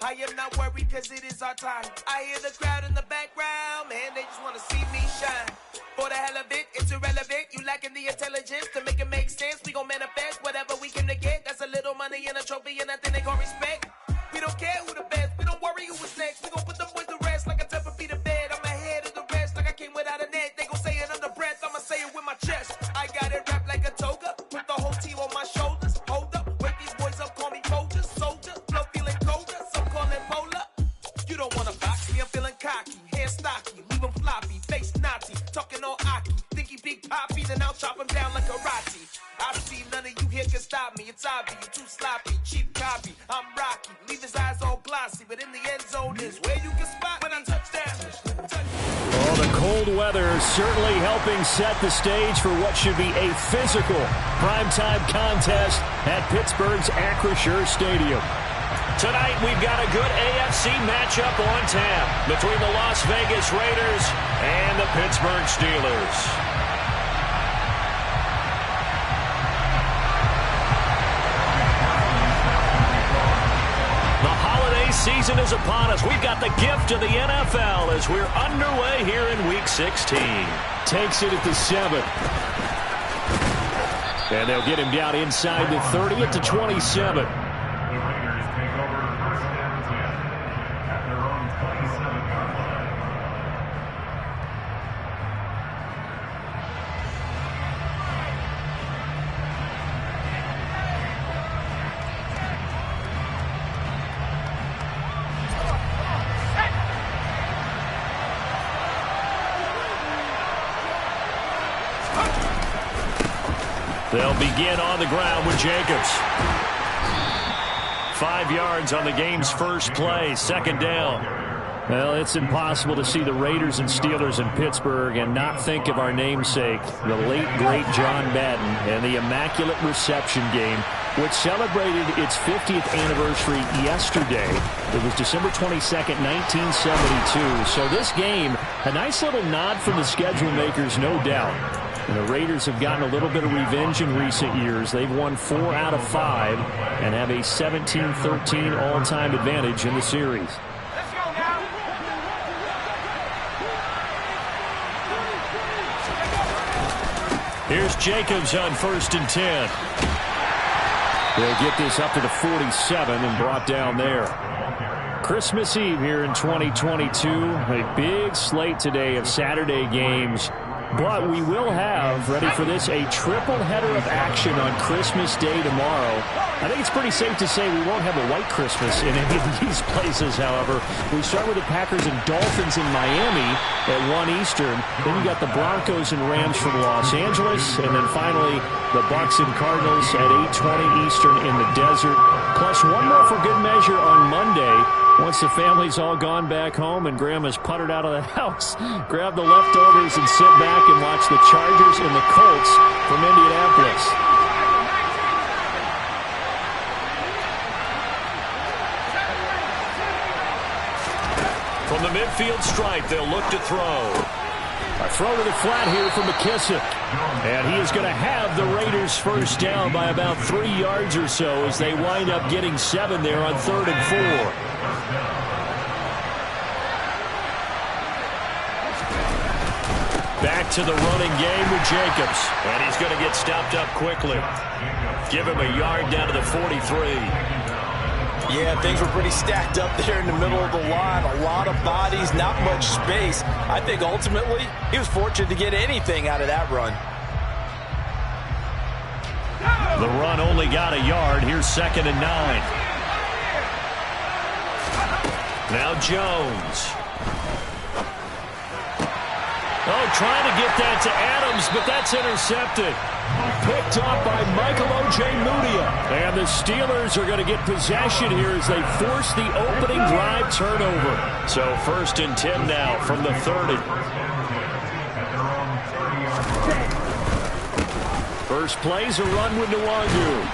I am not worried because it is our time. I hear the crowd in the background, man, they just want to see me shine. For the hell of it, it's irrelevant. You lacking the intelligence to make it make sense. We gon' manifest whatever we came to get. That's a little money and a trophy and nothing they gon' respect. We don't care who the best, we don't worry who is next. We gon' put them boys to rest like a temper feet of bed. I'm ahead of the rest like I came without a net. They gon' say it under breath, I'ma say it with my chest. I got it wrapped like a toga, put the whole team on my shoulders. Hold up, wake these boys up, call me Folger, soldier. Flow feeling colder, some call it polar. You don't wanna box me, I'm feeling cocky. Hair stocky, leave him floppy, face Nazi. Talking all Aki, think he big poppy, then I'll chop him down like karate. I see none of you here can stop me. It's obvious, you too sloppy, cheap copy. I'm Rocky, leave his eyes all glossy, but in the end zone is where you can spot when I touch down. Well, the cold weather is certainly helping set the stage for what should be a physical primetime contest at Pittsburgh's Acrisure Stadium. Tonight, we've got a good AFC matchup on tap between the Las Vegas Raiders and the Pittsburgh Steelers. The holiday season is upon us. We've got the gift of the NFL as we're underway here in Week 16. Takes it at the 7. And they'll get him down inside the 30 at the 27. They'll begin on the ground with Jacobs. 5 yards on the game's first play, second down. Well, it's impossible to see the Raiders and Steelers in Pittsburgh and not think of our namesake, the late, great John Madden, and the Immaculate Reception game, which celebrated its 50th anniversary yesterday. It was December 22nd, 1972. So this game, a nice little nod from the schedule makers, no doubt. And the Raiders have gotten a little bit of revenge in recent years. They've won 4 out of 5 and have a 17-13 all-time advantage in the series. Let's go now. Here's Jacobs on 1st and 10. They'll get this up to the 47 and brought down there. Christmas Eve here in 2022. A big slate today of Saturday games. But we will have, ready for this, a triple header of action on Christmas Day tomorrow. I think it's pretty safe to say we won't have a white Christmas in any of these places, however. We start with the Packers and Dolphins in Miami at 1 Eastern. Then you got the Broncos and Rams from Los Angeles. And then finally, the Bucs and Cardinals at 8:20 Eastern in the desert. Plus one more for good measure on Monday. Once the family's all gone back home and Grandma's puttered out of the house, grab the leftovers and sit back and watch the Chargers and the Colts from Indianapolis. From the midfield stripe, they'll look to throw. A throw to the flat here from McKissick. And he is going to have the Raiders first down by about 3 yards or so as they wind up getting 7 there on 3rd and 4. Back to the running game with Jacobs. And he's going to get stopped up quickly. Give him a yard down to the 43. Yeah, things were pretty stacked up there in the middle of the line. A lot of bodies, not much space. I think ultimately he was fortunate to get anything out of that run. The run only got a yard. Here's 2nd and 9. Now Jones. Oh, trying to get that to Adams, but that's intercepted. Picked off by Michael Ojemudia. And the Steelers are going to get possession here as they force the opening drive turnover. So 1st and 10 now from the 30. First play's a run with Nwangu.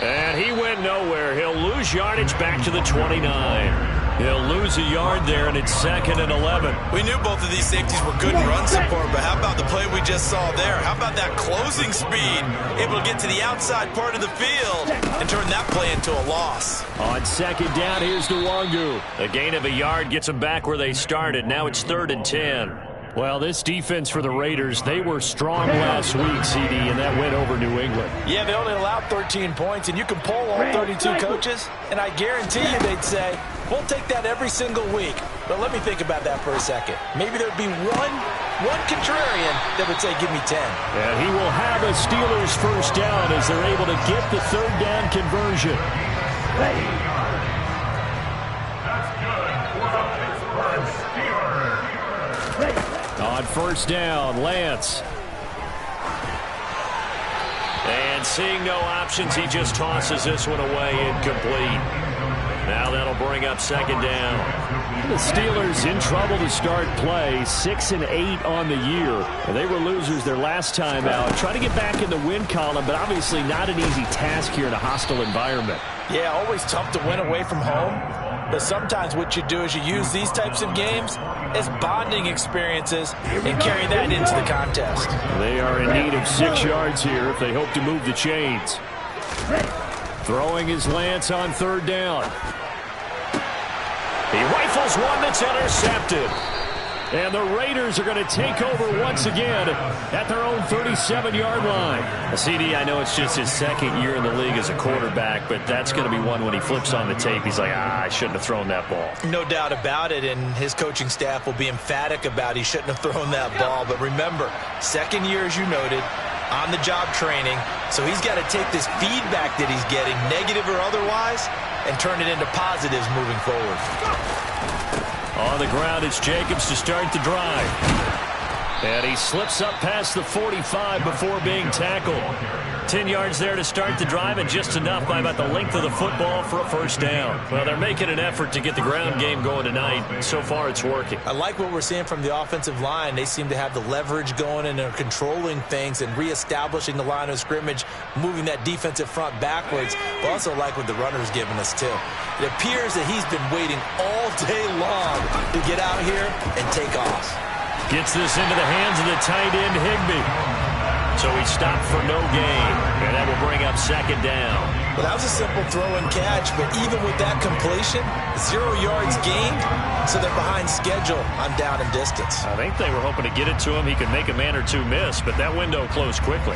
And he went nowhere. He'll lose yardage back to the 29. He'll lose a yard there, and it's 2nd and 11. We knew both of these safeties were good in run support, but how about the play we just saw there? How about that closing speed? Able to get to the outside part of the field and turn that play into a loss. On 2nd down, here's Nwangu. A gain of a yard gets them back where they started. Now it's 3rd and 10. Well, this defense for the Raiders, they were strong last week, CD, and that went over New England. Yeah, they only allowed 13 points, and you can poll all 32 coaches, and I guarantee you they'd say, we'll take that every single week. But let me think about that for a second. Maybe there'd be one contrarian that would say, give me 10. And he will have a Steelers first down as they're able to get the 3rd down conversion. On 1st down, Lance. And seeing no options, he just tosses this one away, incomplete. Now that'll bring up 2nd down. The Steelers in trouble to start play, 6 and 8 on the year. They were losers their last time out. Trying to get back in the win column, but obviously not an easy task here in a hostile environment. Yeah, always tough to win away from home. But sometimes what you do is you use these types of games as bonding experiences and carry that into the contest. They are in need of 6 yards here if they hope to move the chains. Throwing his Lance on 3rd down. He rifles one that's intercepted. And the Raiders are going to take over once again at their own 37-yard line. CD, I know it's just his 2nd year in the league as a quarterback, but that's going to be one when he flips on the tape. He's like, I shouldn't have thrown that ball. No doubt about it, and his coaching staff will be emphatic about he shouldn't have thrown that ball. But remember, 2nd year, as you noted, on-the-job training, so he's got to take this feedback that he's getting, negative or otherwise, and turn it into positives moving forward. On the ground, it's Jacobs to start the drive. And he slips up past the 45 before being tackled. 10 yards there to start the drive, and just enough by about the length of the football for a 1st down. Well, they're making an effort to get the ground game going tonight. So far, it's working. I like what we're seeing from the offensive line. They seem to have the leverage going, and they're controlling things and reestablishing the line of scrimmage, moving that defensive front backwards. But also like what the runner's giving us, too. It appears that he's been waiting all day long to get out here and take off. Gets this into the hands of the tight end, Higbee. So he stopped for no gain, and that will bring up 2nd down. Well, that was a simple throw and catch, but even with that completion, 0 yards gained, so they're behind schedule on down and distance. I think they were hoping to get it to him. He could make a man or two miss, but that window closed quickly.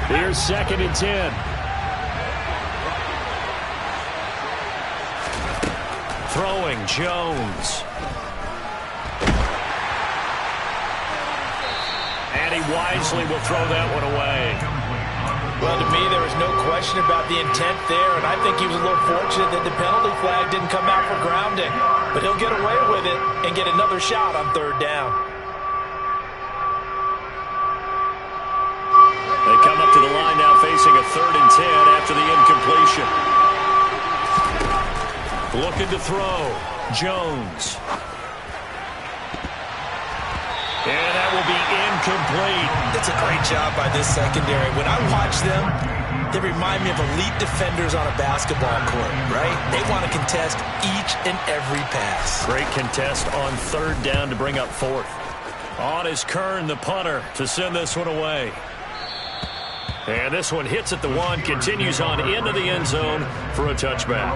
Here's 2nd and 10. Throwing, Jones. And he wisely will throw that one away. Well, to me, there was no question about the intent there, and I think he was a little fortunate that the penalty flag didn't come out for grounding. But he'll get away with it and get another shot on 3rd down. They come up to the line now facing a 3rd and 10 after the incompletion. Looking to throw. Jones. And that will be incomplete. It's a great job by this secondary. When I watch them, they remind me of elite defenders on a basketball court, right? They want to contest each and every pass. Great contest on 3rd down to bring up 4th. On is Kern, the punter, to send this one away. And this one hits at the 1, continues on into the end zone for a touchback.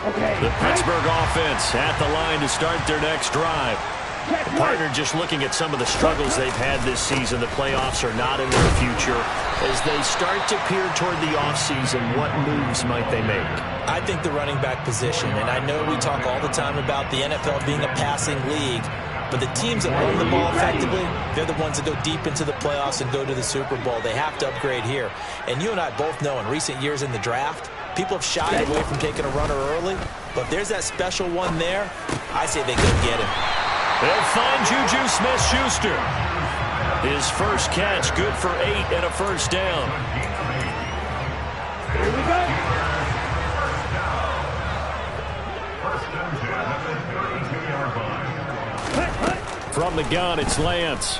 The Pittsburgh offense at the line to start their next drive. The partner just looking at some of the struggles they've had this season. The playoffs are not in their future. As they start to peer toward the offseason, what moves might they make? I think the running back position, and I know we talk all the time about the NFL being a passing league, but the teams that run the ball effectively, they're the ones that go deep into the playoffs and go to the Super Bowl. They have to upgrade here. And you and I both know in recent years in the draft, people have shied away from taking a runner early, but there's that special one there. I say they go get him. They'll find Juju Smith-Schuster. His first catch, good for 8 and a 1st down. Here we go. From the gun, it's Lance.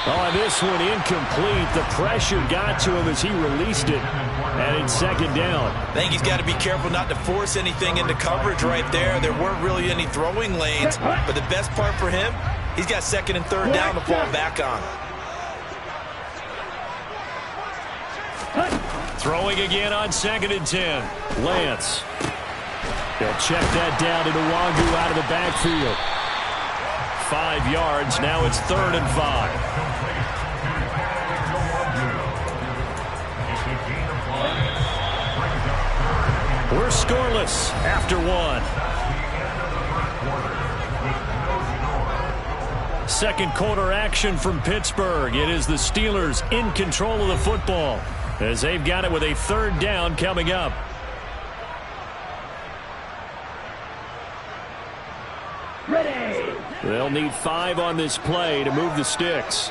Oh, and this one incomplete. The pressure got to him as he released it. And it's second down. I think he's got to be careful not to force anything into coverage right there. There weren't really any throwing lanes. But the best part for him, he's got second and third down to fall back on. Throwing again on 2nd and 10. Lance. They'll check that down to Nwangu out of the backfield. 5 yards. Now it's 3rd and 5. We're scoreless after 1. Second quarter action from Pittsburgh. It is the Steelers in control of the football as they've got it with a 3rd down coming up. Ready. They'll need 5 on this play to move the sticks.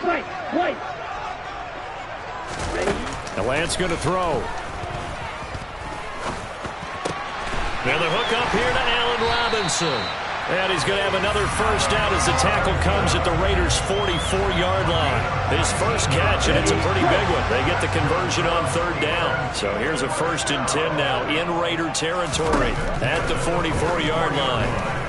Wait. Now Lance going to throw. Now the hook up here to Allen Robinson. And he's going to have another first down as the tackle comes at the Raiders' 44-yard line. His first catch, and it's a pretty big one. They get the conversion on 3rd down. So here's a 1st and 10 now in Raider territory at the 44-yard line.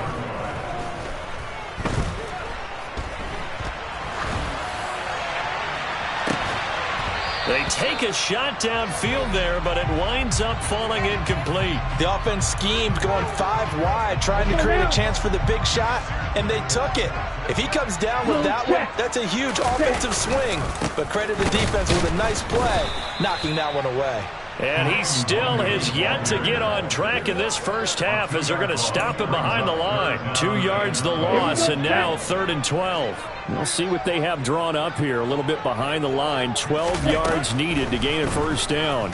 They take a shot downfield there, but it winds up falling incomplete. The offense schemed going 5 wide, trying to create a chance for the big shot, and they took it. If he comes down with that one, that's a huge offensive swing. But credit the defense with a nice play, knocking that one away. And he still has yet to get on track in this first half as they're going to stop him behind the line. 2 yards the loss, and now 3rd and 12. We'll see what they have drawn up here. A little bit behind the line. 12 yards needed to gain a first down.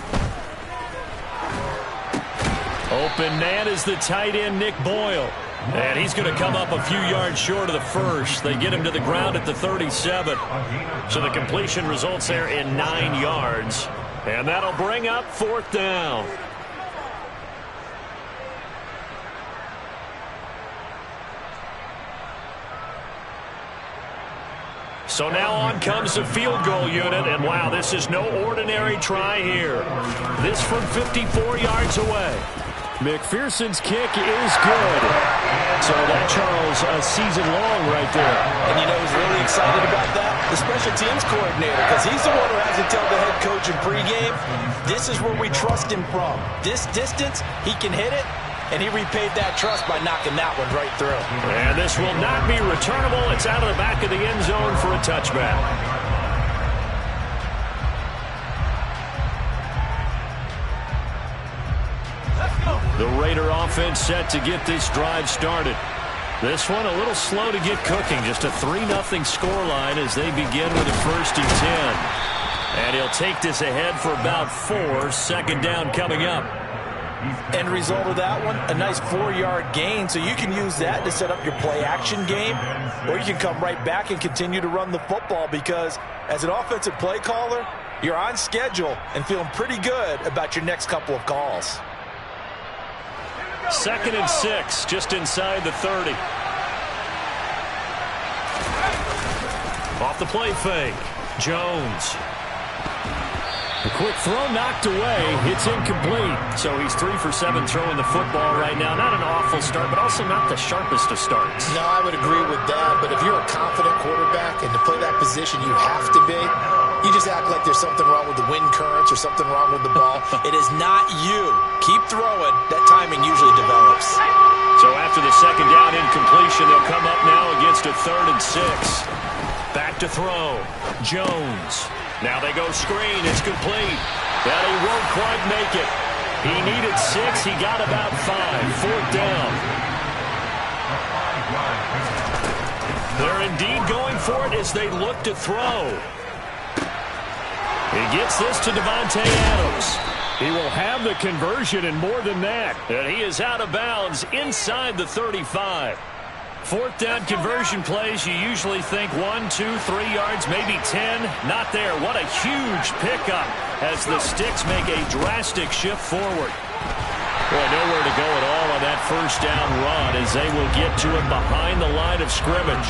Open man is the tight end, Nick Boyle. And he's going to come up a few yards short of the first. They get him to the ground at the 37. So the completion results there in 9 yards. And that'll bring up 4th down. So now on comes the field goal unit, and wow, this is no ordinary try here. This from 54 yards away. McPherson's kick is good. So that, Charles, a season long right there. And you know who's really excited about that? The special teams coordinator, because he's the one who has to tell the head coach in pregame, this is where we trust him from. This distance, he can hit it. And he repaid that trust by knocking that one right through. And this will not be returnable. It's out of the back of the end zone for a touchback. The Raider offense set to get this drive started. This one a little slow to get cooking. Just a 3-0 scoreline as they begin with a 1st and 10. And he'll take this ahead for about 4. 2nd down coming up. End result of that one, a nice 4-yard gain, so you can use that to set up your play-action game, or you can come right back and continue to run the football because as an offensive play caller, you're on schedule and feeling pretty good about your next couple of calls. 2nd and 6, just inside the 30. Off the play fake, Jones. The quick throw knocked away. It's incomplete. So he's 3 for 7 throwing the football right now. Not an awful start, but also not the sharpest of starts. No, I would agree with that. But if you're a confident quarterback and to play that position, you have to be. You just act like there's something wrong with the wind currents or something wrong with the ball. It is not you. Keep throwing. That timing usually develops. So after the 2nd down incompletion, they'll come up now against a 3rd and 6. Back to throw. Jones. Now they go screen. It's complete. But he won't quite make it. He needed 6. He got about 5. 4th down. They're indeed going for it as they look to throw. He gets this to Devontae Adams. He will have the conversion and more than that. And he is out of bounds inside the 35. 4th down conversion plays, you usually think 1, 2, 3 yards, maybe 10. Not there. What a huge pickup as the Sticks make a drastic shift forward. Boy, nowhere to go at all on that first down run as they will get to it behind the line of scrimmage.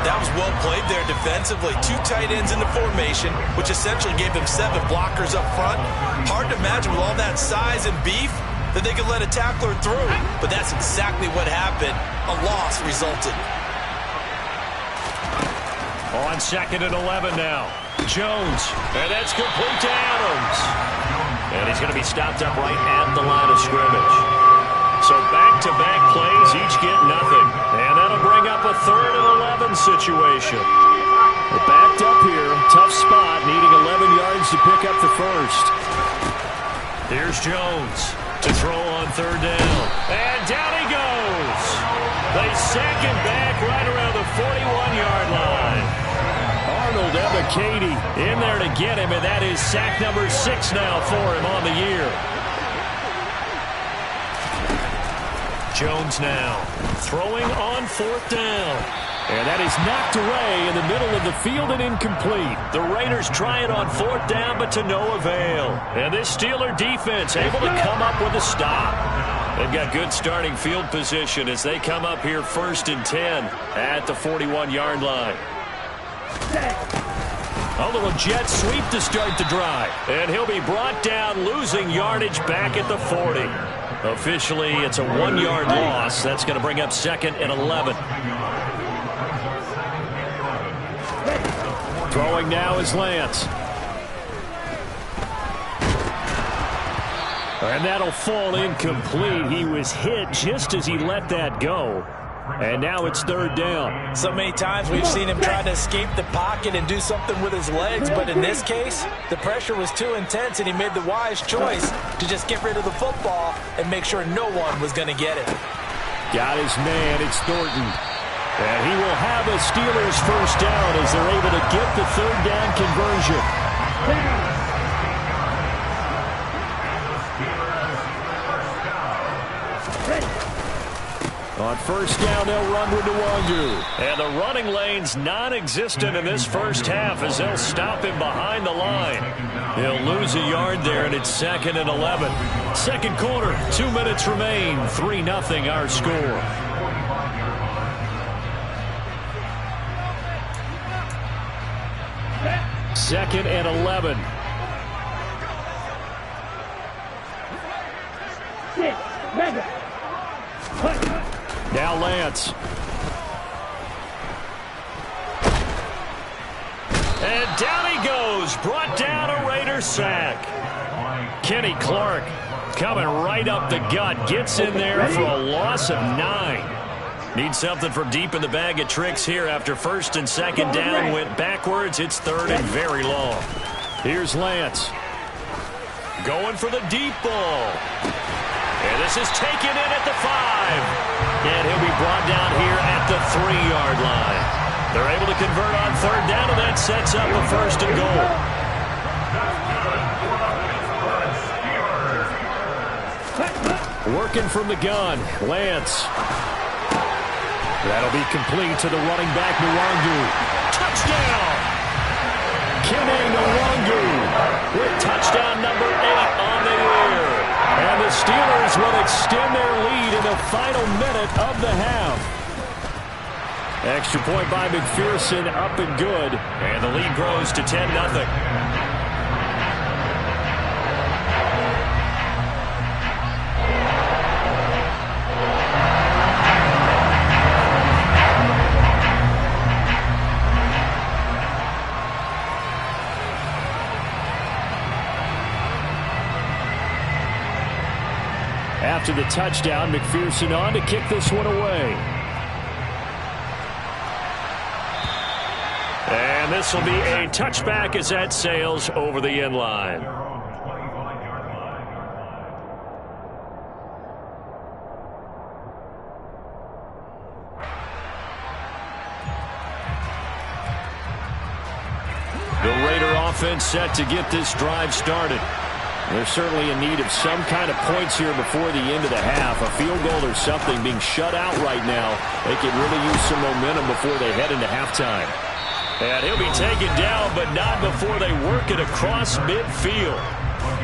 That was well played there defensively. 2 tight ends in the formation, which essentially gave them 7 blockers up front. Hard to imagine with all that size and beef that they could let a tackler through. But that's exactly what happened. A loss resulted. On 2nd and 11 now. Jones, and that's complete to Adams. And he's going to be stopped up right at the line of scrimmage. So back-to-back plays, each get nothing. And that'll bring up a 3rd and 11 situation. We're backed up here, tough spot, needing 11 yards to pick up the first. Here's Jones to throw on 3rd down. And down he goes. They sack him back right around the 41-yard line. Arnold MagikCity in there to get him, and that is sack number 6 now for him on the year. Jones now throwing on 4th down. And that is knocked away in the middle of the field and incomplete. The Raiders try it on 4th down, but to no avail. And this Steeler defense able to come up with a stop. They've got good starting field position as they come up here 1st and 10 at the 41-yard line. A little jet sweep to start the drive. And he'll be brought down, losing yardage back at the 40. Officially, it's a 1-yard loss. That's going to bring up 2nd and 11. Throwing now is Lance. And that'll fall incomplete. He was hit just as he let that go. And now it's 3rd down. So many times we've seen him try to escape the pocket and do something with his legs, but in this case, the pressure was too intense and he made the wise choice to just get rid of the football and make sure no one was going to get it. Got his man, it's Thornton. And he will have a Steelers first down as they're able to get the 3rd down conversion. On 1st down, they'll run with Nwangu. And the running lane's non-existent in this first half as they'll stop him behind the line. He'll lose a yard there, and it's 2nd and 11. Second quarter, 2 minutes remain. 3-0 our score. Second and 11. Now Lance. And down he goes. Brought down a Raider sack. Kenny Clark coming right up the gut. Gets in there for a loss of 9. Needs something from deep in the bag of tricks here after 1st and 2nd down. Went backwards. It's 3rd and very long. Here's Lance. Going for the deep ball. And this is taken in at the 5. And he'll be brought down here at the 3-yard line. They're able to convert on 3rd down, and that sets up a 1st and goal. Working from the gun, Lance. That'll be complete to the running back, Nwangu. Touchdown! Kene Nwangu with touchdown number 8 on the year. And the Steelers will extend their lead in the final minute of the half. Extra point by McPherson, up and good. And the lead grows to 10-0. After the touchdown, McPherson on to kick this one away. And this will be a touchback as that sails over the end line. The Raider offense set to get this drive started. They're certainly in need of some kind of points here before the end of the half. A field goal or something being shut out right now. They could really use some momentum before they head into halftime. And he'll be taken down, but not before they work it across midfield.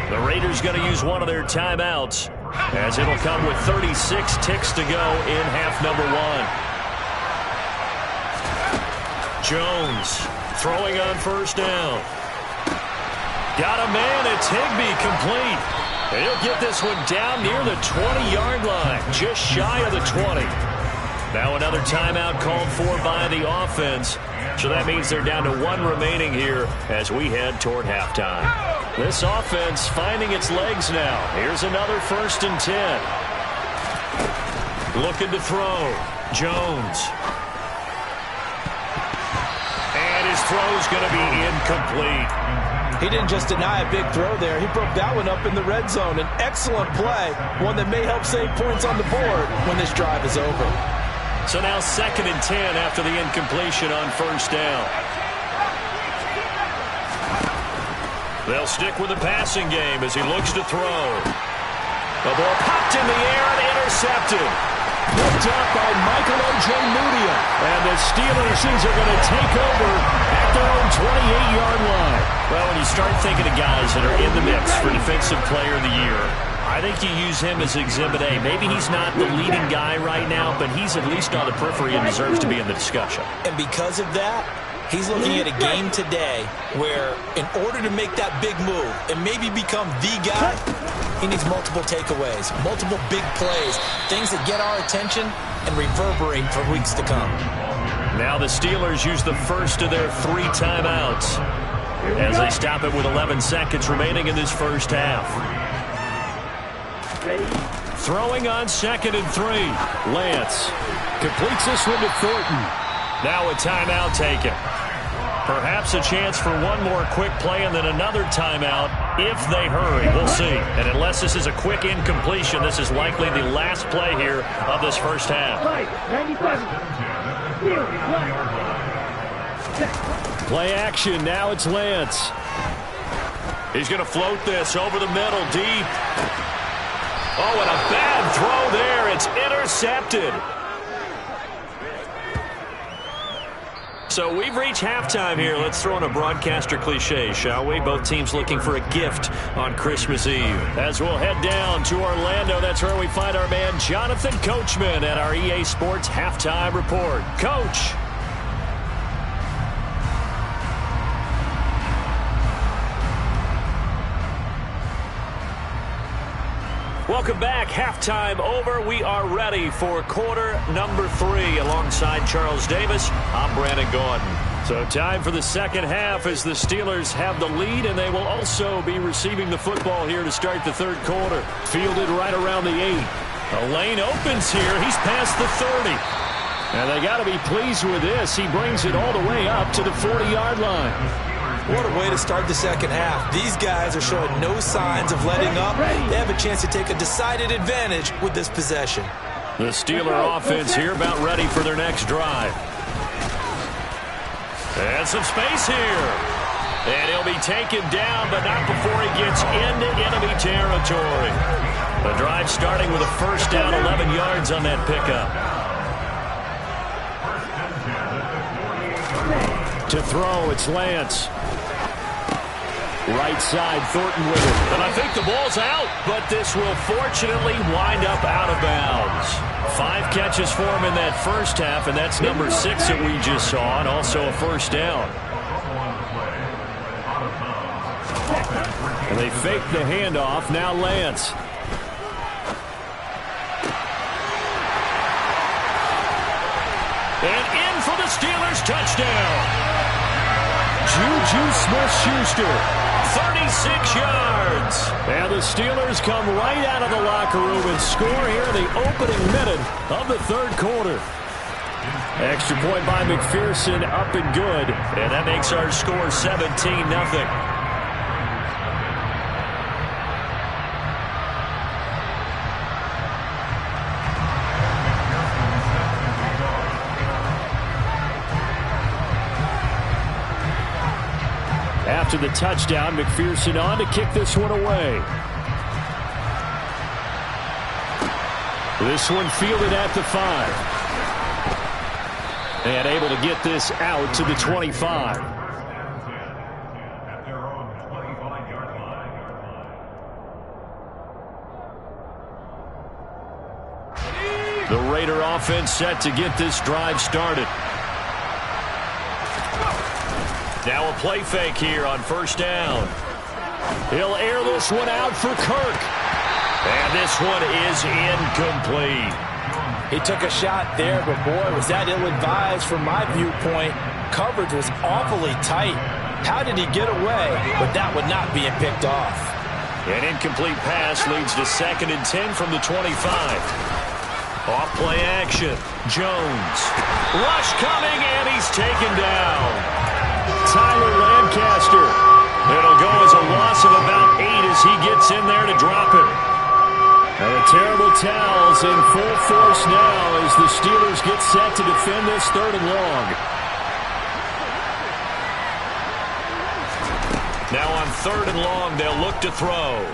The Raiders going to use one of their timeouts as it'll come with 36 ticks to go in half number 1. Jones throwing on first down. Got a man. It's Higbee, complete. And he'll get this one down near the 20-yard line, just shy of the 20. Now another timeout called for by the offense. So that means they're down to 1 remaining here as we head toward halftime. This offense finding its legs now. Here's another 1st and 10. Looking to throw. Jones. And his throw's going to be incomplete. He didn't just deny a big throw there. He broke that one up in the red zone. An excellent play, one that may help save points on the board when this drive is over. So now 2nd and 10 after the incompletion on first down. They'll stick with the passing game as he looks to throw. The ball popped in the air and intercepted. Picked up by Michael Ojemudia. And the Steelers are going to take over at their own 28-yard line. Well, when you start thinking of guys that are in the mix for Defensive Player of the Year, I think you use him as Exhibit A. Maybe he's not the leading guy right now, but he's at least on the periphery and deserves to be in the discussion. And because of that, he's looking at a game today where in order to make that big move and maybe become the guy, he needs multiple takeaways, multiple big plays, things that get our attention and reverberate for weeks to come. Now the Steelers use the first of their 3 timeouts as they stop it with 11 seconds remaining in this first half. Throwing on 2nd and 3. Lance completes this one to Thornton. Now a timeout taken. Perhaps a chance for one more quick play and then another timeout if they hurry. We'll see. And unless this is a quick incompletion, this is likely the last play here of this first half. Play action. Now it's Lance. He's going to float this over the middle deep. Oh, and a bad throw there. It's intercepted. So we've reached halftime here. Let's throw in a broadcaster cliche, shall we? Both teams looking for a gift on Christmas Eve. As we'll head down to Orlando, that's where we find our man Jonathan Coachman at our EA Sports Halftime Report. Coach. Welcome back. Halftime over. We are ready for quarter number 3 alongside Charles Davis. I'm Brandon Gordon. So time for the second half as the Steelers have the lead, and they will also be receiving the football here to start the third quarter. Fielded right around the 8. A lane opens here. He's past the 30. And they got to be pleased with this. He brings it all the way up to the 40-yard line. What a way to start the second half. These guys are showing no signs of letting up. They have a chance to take a decided advantage with this possession. The Steeler offense here about ready for their next drive. And some space here. And he'll be taken down, but not before he gets into enemy territory. The drive starting with a first down, 11 yards on that pickup. To throw, it's Lance. Right side, Thornton with it. And I think the ball's out, but this will fortunately wind up out of bounds. 5 catches for him in that first half, and that's number 6 that we just saw, and also a first down. And they fake the handoff. Now Lance. And in for the Steelers touchdown. Juju Smith-Schuster. 36 yards. And the Steelers come right out of the locker room and score here in the opening minute of the third quarter. Extra point by McPherson, up and good. And that makes our score 17-0. After the touchdown, McPherson on to kick this one away. This one fielded at the 5. And able to get this out to the 25. The Raider offense set to get this drive started. Now a play fake here on first down. He'll air this one out for Kirk. And this one is incomplete. He took a shot there, but boy, was that ill-advised from my viewpoint. Coverage was awfully tight. How did he get away? But that would not be picked off. An incomplete pass leads to 2nd and 10 from the 25. Off play action. Jones. Rush coming, and he's taken down. Tyler Lancaster. It'll go as a loss of about 8 as he gets in there to drop it. And the terrible towels in full force now as the Steelers get set to defend this 3rd and long. Now on 3rd and long, they'll look to throw.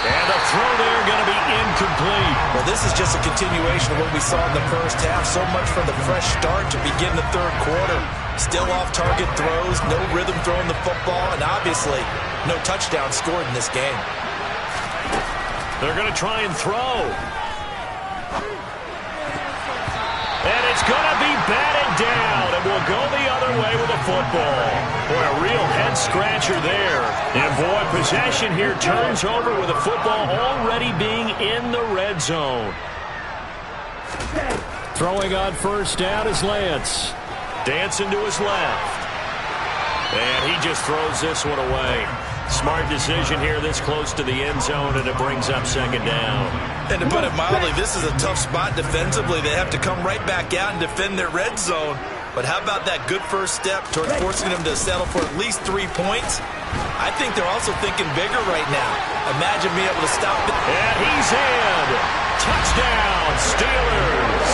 And the throw there going to be incomplete. Well, this is just a continuation of what we saw in the first half. So much for the fresh start to begin the 3rd quarter. Still off-target throws, no rhythm throwing the football, and obviously no touchdown scored in this game. They're going to try and throw. And it's going to be batted down, and we'll go the other way with a football. Boy, a real head-scratcher there. And, boy, possession here turns over with a football already being in the red zone. Throwing on first down is Lance. Dancing to his left. And he just throws this one away. Smart decision here this close to the end zone, and it brings up 2nd down. And to put it mildly, this is a tough spot defensively. They have to come right back out and defend their red zone. But how about that good first step towards forcing them to settle for at least 3 points? I think they're also thinking bigger right now. Imagine being able to stop it. And he's in. Touchdown, Steelers.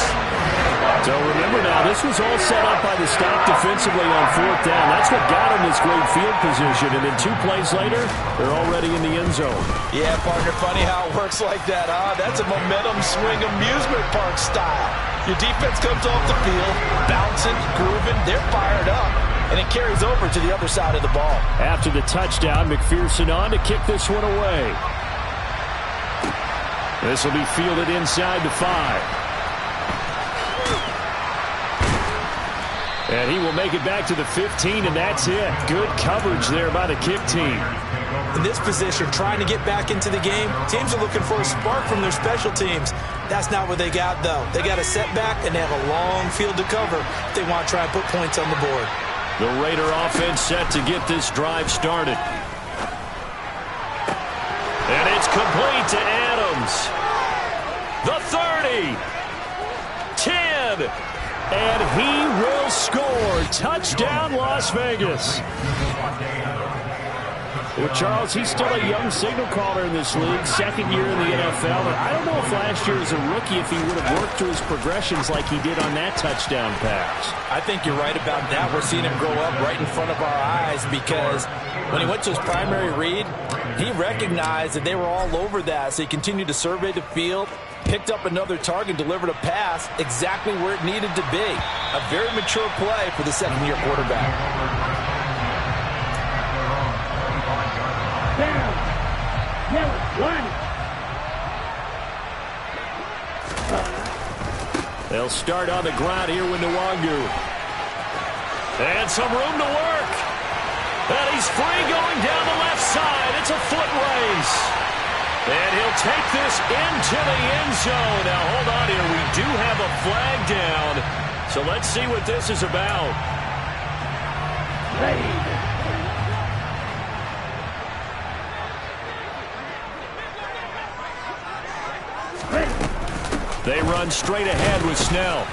So remember now, this was all set up by the stop defensively on 4th down. That's what got him this great field position. And then 2 plays later, they're already in the end zone. Yeah, partner, funny how it works like that, huh? That's a momentum swing amusement park style. Your defense comes off the field, bouncing, grooving, they're fired up. And it carries over to the other side of the ball. After the touchdown, McPherson on to kick this one away. This will be fielded inside the 5. And he will make it back to the 15, and that's it. Good coverage there by the kick team. In this position, trying to get back into the game, teams are looking for a spark from their special teams. That's not what they got, though. They got a setback, and they have a long field to cover if they want to try and put points on the board. The Raider offense set to get this drive started. And it's complete to Adams. The 30. 10. And he will score. Touchdown, Las Vegas. Well, Charles, he's still a young signal caller in this league, 2nd year in the NFL. And I don't know if last year as a rookie if he would have worked through his progressions like he did on that touchdown pass. I think you're right about that. We're seeing him grow up right in front of our eyes because when he went to his primary read, he recognized that they were all over that. So he continued to survey the field, picked up another target, delivered a pass exactly where it needed to be. A very mature play for the 2nd-year quarterback. They'll start on the ground here with Nwangu. And some room to work. And he's free going down the left side. It's a foot race. And he'll take this into the end zone. Now, hold on here. We do have a flag down. So let's see what this is about. They run straight ahead with Snell.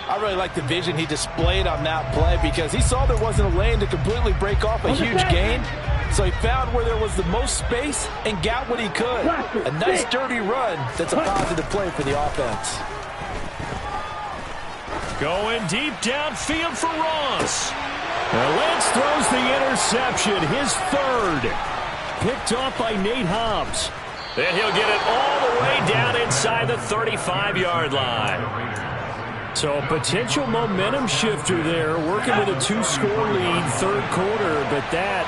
I really like the vision he displayed on that play because he saw there wasn't a lane to completely break off a huge gain. So he found where there was the most space and got what he could. A nice, dirty run that's a positive play for the offense. Going deep downfield for Ross. Now Lance throws the interception, his 3rd. Picked off by Nate Hobbs. And he'll get it all the way down inside the 35-yard line. So a potential momentum shifter there, working with a 2-score lead, 3rd quarter, but that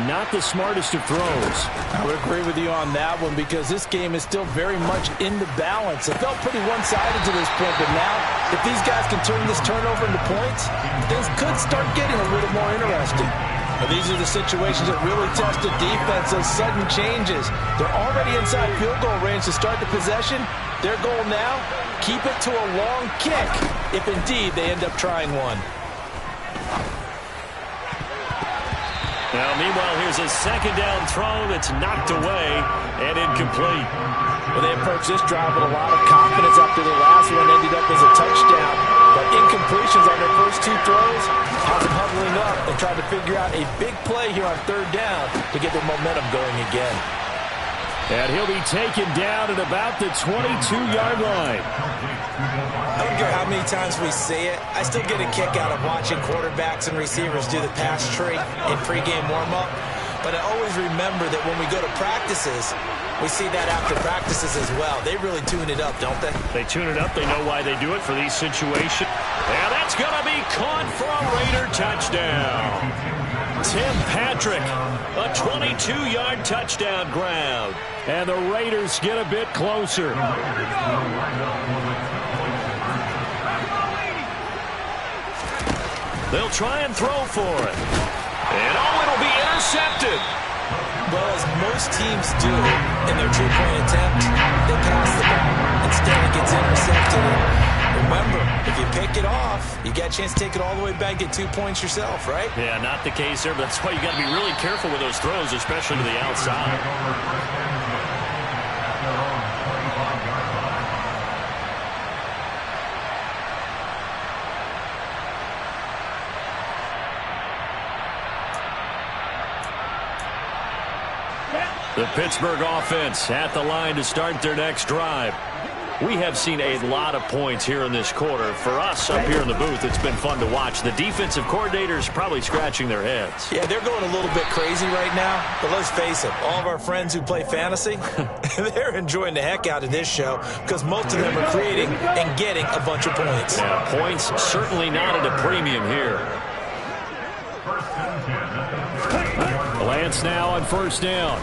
not the smartest of throws. I would agree with you on that one because this game is still very much in the balance. It felt pretty one-sided to this point, but now if these guys can turn this turnover into points, things could start getting a little more interesting. But these are the situations that really test the defense, those sudden changes. They're already inside field goal range to start the possession. Their goal now, keep it to a long kick, if indeed they end up trying one. Now, meanwhile, here's a second down throw that's knocked away and incomplete. Well, they approached this drive with a lot of confidence after their last one ended up as a touchdown. But incompletions on their first two throws have them huddling up and trying to figure out a big play here on third down to get their momentum going again. And he'll be taken down at about the 22-yard line. I don't care how many times we see it. I still get a kick out of watching quarterbacks and receivers do the pass tree in pregame warm-up. But I always remember that when we go to practices, we see that after practices as well. They really tune it up, don't they? They tune it up. They know why they do it for these situations. And that's going to be caught for a Raider touchdown. Tim Patrick, a 22-yard touchdown grab. And the Raiders get a bit closer. They'll try and throw for it. And it'll be intercepted. Well, as most teams do in their two-point attempt, they pass the ball. Instead, it gets intercepted. Remember, if you pick it off, you got a chance to take it all the way back, get 2 points yourself, right? Yeah, not the case there, but that's why you got to be really careful with those throws, especially to the outside. The Pittsburgh offense at the line to start their next drive. We have seen a lot of points here in this quarter. For us up here in the booth, it's been fun to watch. The defensive coordinators probably scratching their heads. Yeah, they're going a little bit crazy right now. But let's face it, all of our friends who play fantasy, they're enjoying the heck out of this show because most of them are creating and getting a bunch of points. Yeah, points certainly not at a premium here. Lance now on first down.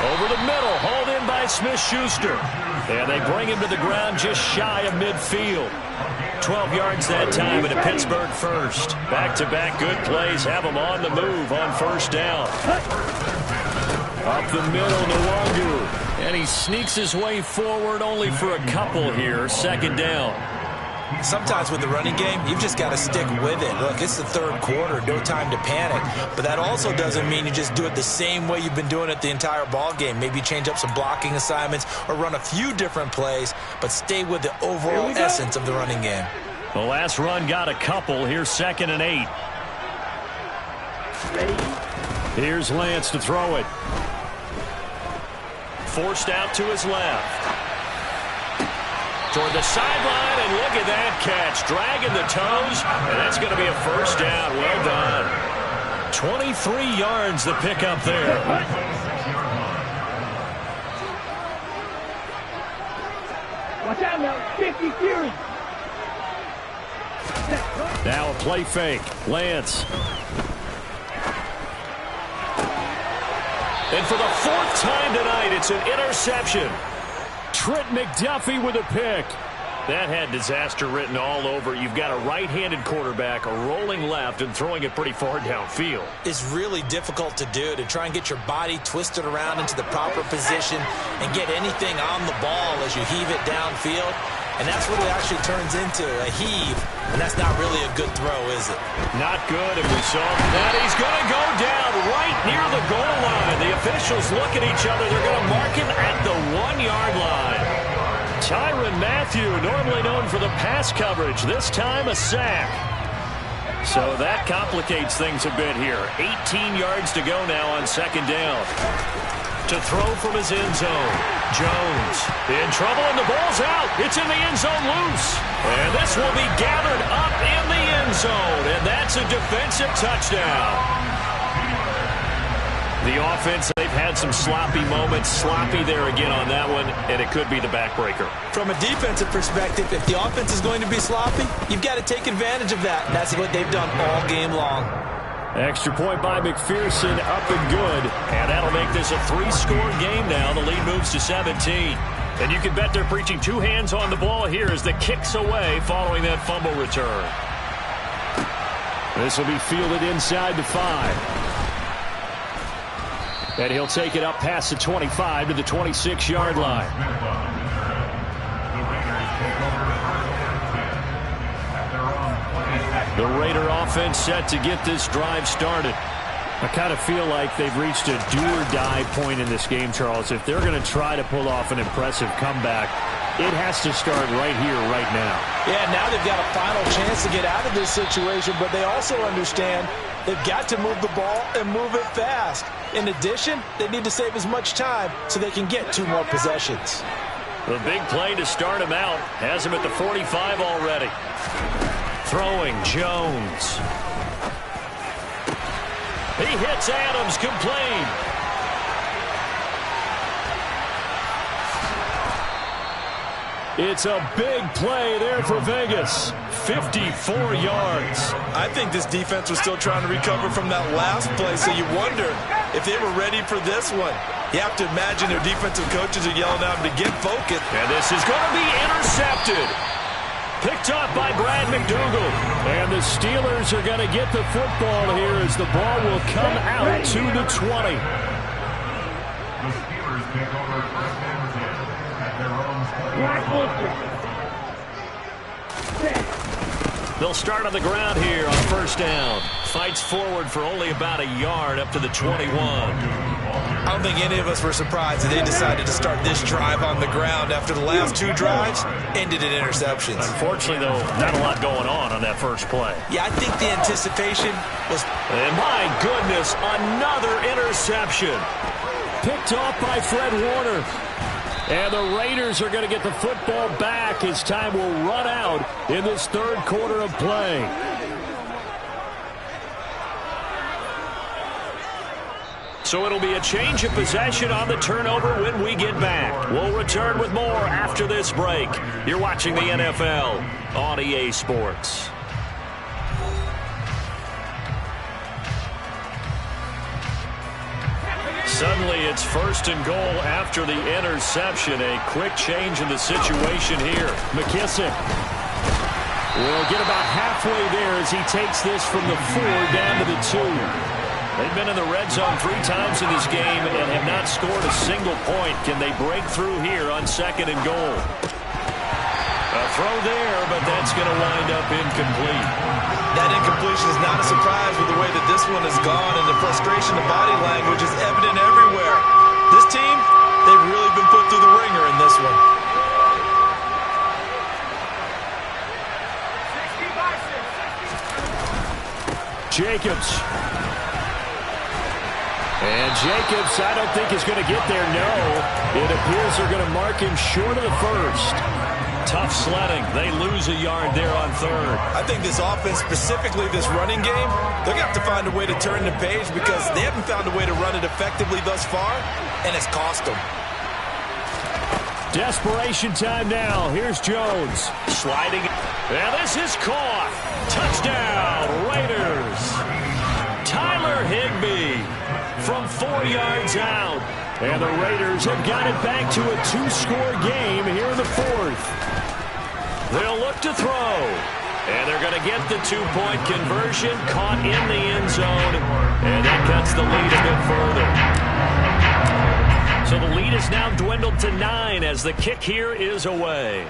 Over the middle, hauled in by Smith-Schuster. And they bring him to the ground just shy of midfield. 12 yards that time and a Pittsburgh first. Back-to-back good plays have them on the move on first down. Up the middle, Nwangu. And he sneaks his way forward only for a couple here. Second down. Sometimes with the running game, you've just got to stick with it. Look, it's the third quarter, no time to panic. But that also doesn't mean you just do it the same way you've been doing it the entire ball game. Maybe change up some blocking assignments or run a few different plays, but stay with the overall essence of the running game. The last run got a couple. Here's 2nd and 8. Here's Lance to throw it. Forced out to his left. Toward the sideline, and look at that catch. Dragging the toes, and that's going to be a first down. Well done. 23 yards the pickup there. Watch out now, 50 Fury. Now a play fake. Lance. And for the 4th time tonight, it's an interception. Trent McDuffie with a pick. That had disaster written all over. You've got a right-handed quarterback, a rolling left, and throwing it pretty far downfield. It's really difficult to do, to try and get your body twisted around into the proper position and get anything on the ball as you heave it downfield. And that's what it actually turns into, a heave. And that's not really a good throw, is it? Not good, and we saw that he's going to go down right near the goal line. The officials look at each other. They're going to mark him at the 1-yard line. Tyrann Mathieu, normally known for the pass coverage, this time a sack. So that complicates things a bit here. 18 yards to go now on 2nd down. To throw from his end zone. Jones in trouble, and the ball's out. It's in the end zone loose. And this will be gathered up in the end zone, and that's a defensive touchdown. The offense, they've had some sloppy moments. Sloppy there again on that one, and it could be the backbreaker. From a defensive perspective, if the offense is going to be sloppy, you've got to take advantage of that. And that's what they've done all game long. Extra point by McPherson, up and good. And that'll make this a 3-score game now. The lead moves to 17. And you can bet they're preaching 2 hands on the ball here as the kick's away following that fumble return. This will be fielded inside the 5. And he'll take it up past the 25 to the 26-yard line. The Raider offense set to get this drive started. I kind of feel like they've reached a do-or-die point in this game, Charles. If they're going to try to pull off an impressive comeback, it has to start right here, right now. Yeah, now they've got a final chance to get out of this situation, but they also understand they've got to move the ball and move it fast. In addition, they need to save as much time so they can get 2 more possessions. The big play to start him out has him at the 45 already. Throwing Jones. He hits Adams complete. It's a big play there for Vegas. 54 yards. I think this defense was still trying to recover from that last play, so you wonder if they were ready for this one. You have to imagine their defensive coaches are yelling at them to get focused. And this is going to be intercepted. Picked up by Brad McDougal. And the Steelers are going to get the football here as the ball will come out to the 20. The Steelers take over first and 10 at their own 20. They'll start on the ground here on first down. Fights forward for only about a yard up to the 21. I don't think any of us were surprised that they decided to start this drive on the ground after the last 2 drives ended in interceptions. Unfortunately, though, not a lot going on that first play. Yeah, I think the anticipation was... And my goodness, another interception. Picked off by Fred Warner. And the Raiders are going to get the football back as time will run out in this 3rd quarter of play. So it'll be a change of possession on the turnover when we get back. We'll return with more after this break. You're watching the NFL on EA Sports. Suddenly it's 1st and goal after the interception. A quick change in the situation here. McKissick will get about halfway there as he takes this from the 4 down to the 2. They've been in the red zone 3 times in this game and have not scored a single point. Can they break through here on 2nd and goal? A throw there, but that's going to wind up incomplete. That incompletion is not a surprise with the way that this one has gone, and the frustration, the body language is evident everywhere. This team, they've really been put through the ringer in this one. Jacobs. And Jacobs, I don't think is going to get there, no. It appears they're going to mark him short of the 1st. Tough sledding. They lose a yard there on 3rd. I think this offense, specifically this running game, they're going to have to find a way to turn the page because they haven't found a way to run it effectively thus far, and it's cost them. Desperation time now. Here's Jones. Sliding. And this is caught. Touchdown, Raiders. Tyler Higbee from 4 yards out. And the Raiders have got it back to a 2-score game here in the 4th. They'll look to throw. And they're going to get the 2-point conversion. Caught in the end zone. And that cuts the lead a bit further. So the lead is now dwindled to 9 as the kick here is away.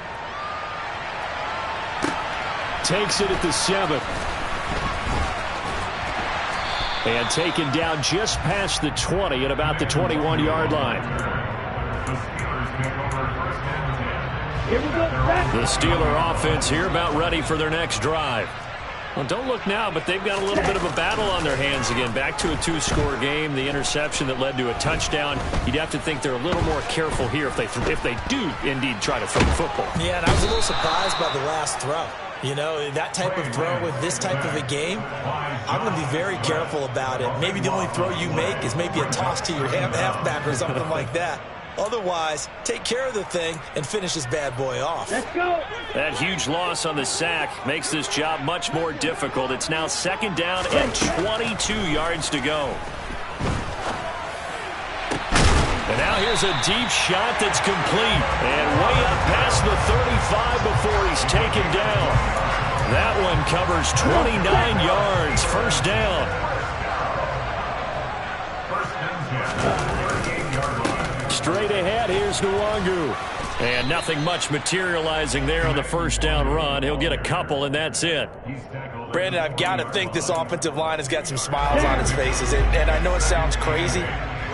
Takes it at the 7th. And taken down just past the 20 at about the 21-yard line. The Steeler offense here about ready for their next drive. Well, don't look now, but they've got a little bit of a battle on their hands again. Back to a 2-score game. The interception that led to a touchdown. You'd have to think they're a little more careful here if they do indeed try to throw the football. Yeah, and I was a little surprised by the last throw. You know, that type of throw with this type of a game, I'm going to be very careful about it. Maybe the only throw you make is maybe a toss to your halfback or something like that. Otherwise, take care of the thing and finish this bad boy off. Let's go. That huge loss on the sack makes this job much more difficult. It's now 2nd down and 22 yards to go. And now here's a deep shot that's complete. And way up past the 35 before he's taken down. That one covers 29 yards. 1st down. Straight ahead, here's Nwangu. And nothing much materializing there on the 1st down run. He'll get a couple, and that's it. Brandon, I've got to think this offensive line has got some smiles on its faces. And I know it sounds crazy,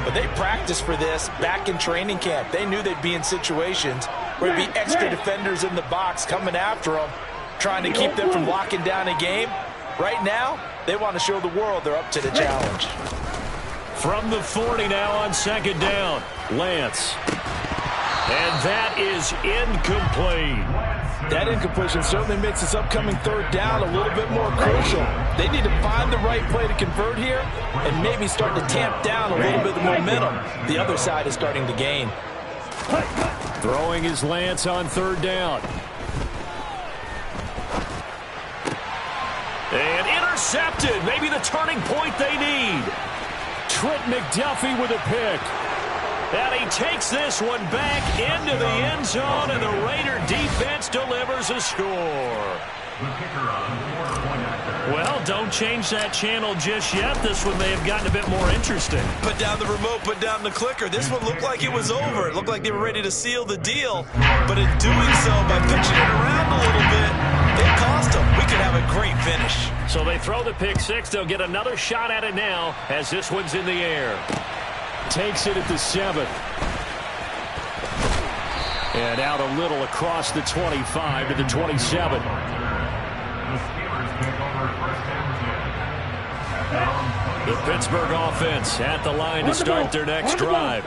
but they practiced for this back in training camp. They knew they'd be in situations where there'd be extra defenders in the box coming after them, trying to keep them from locking down a game. Right now, they want to show the world they're up to the challenge. From the 40 now on 2nd down, Lance. And that is incomplete. That incompletion certainly makes this upcoming 3rd down a little bit more crucial. They need to find the right play to convert here and maybe start to tamp down a little bit of the momentum the other side is starting to gain. Throwing is Lance on 3rd down. And intercepted. Maybe the turning point they need. Trent McDuffie with a pick. And he takes this one back into the end zone, and the Raider defense delivers a score. Well, don't change that channel just yet. This one may have gotten a bit more interesting. Put down the remote, put down the clicker. This one looked like it was over. It looked like they were ready to seal the deal. But in doing so, by pitching it around a little bit, it cost them. We could have a great finish. So they throw the pick 6. They'll get another shot at it now as this one's in the air. Takes it at the 7. And out a little across the 25 to the 27. The Pittsburgh offense at the line to start their next drive.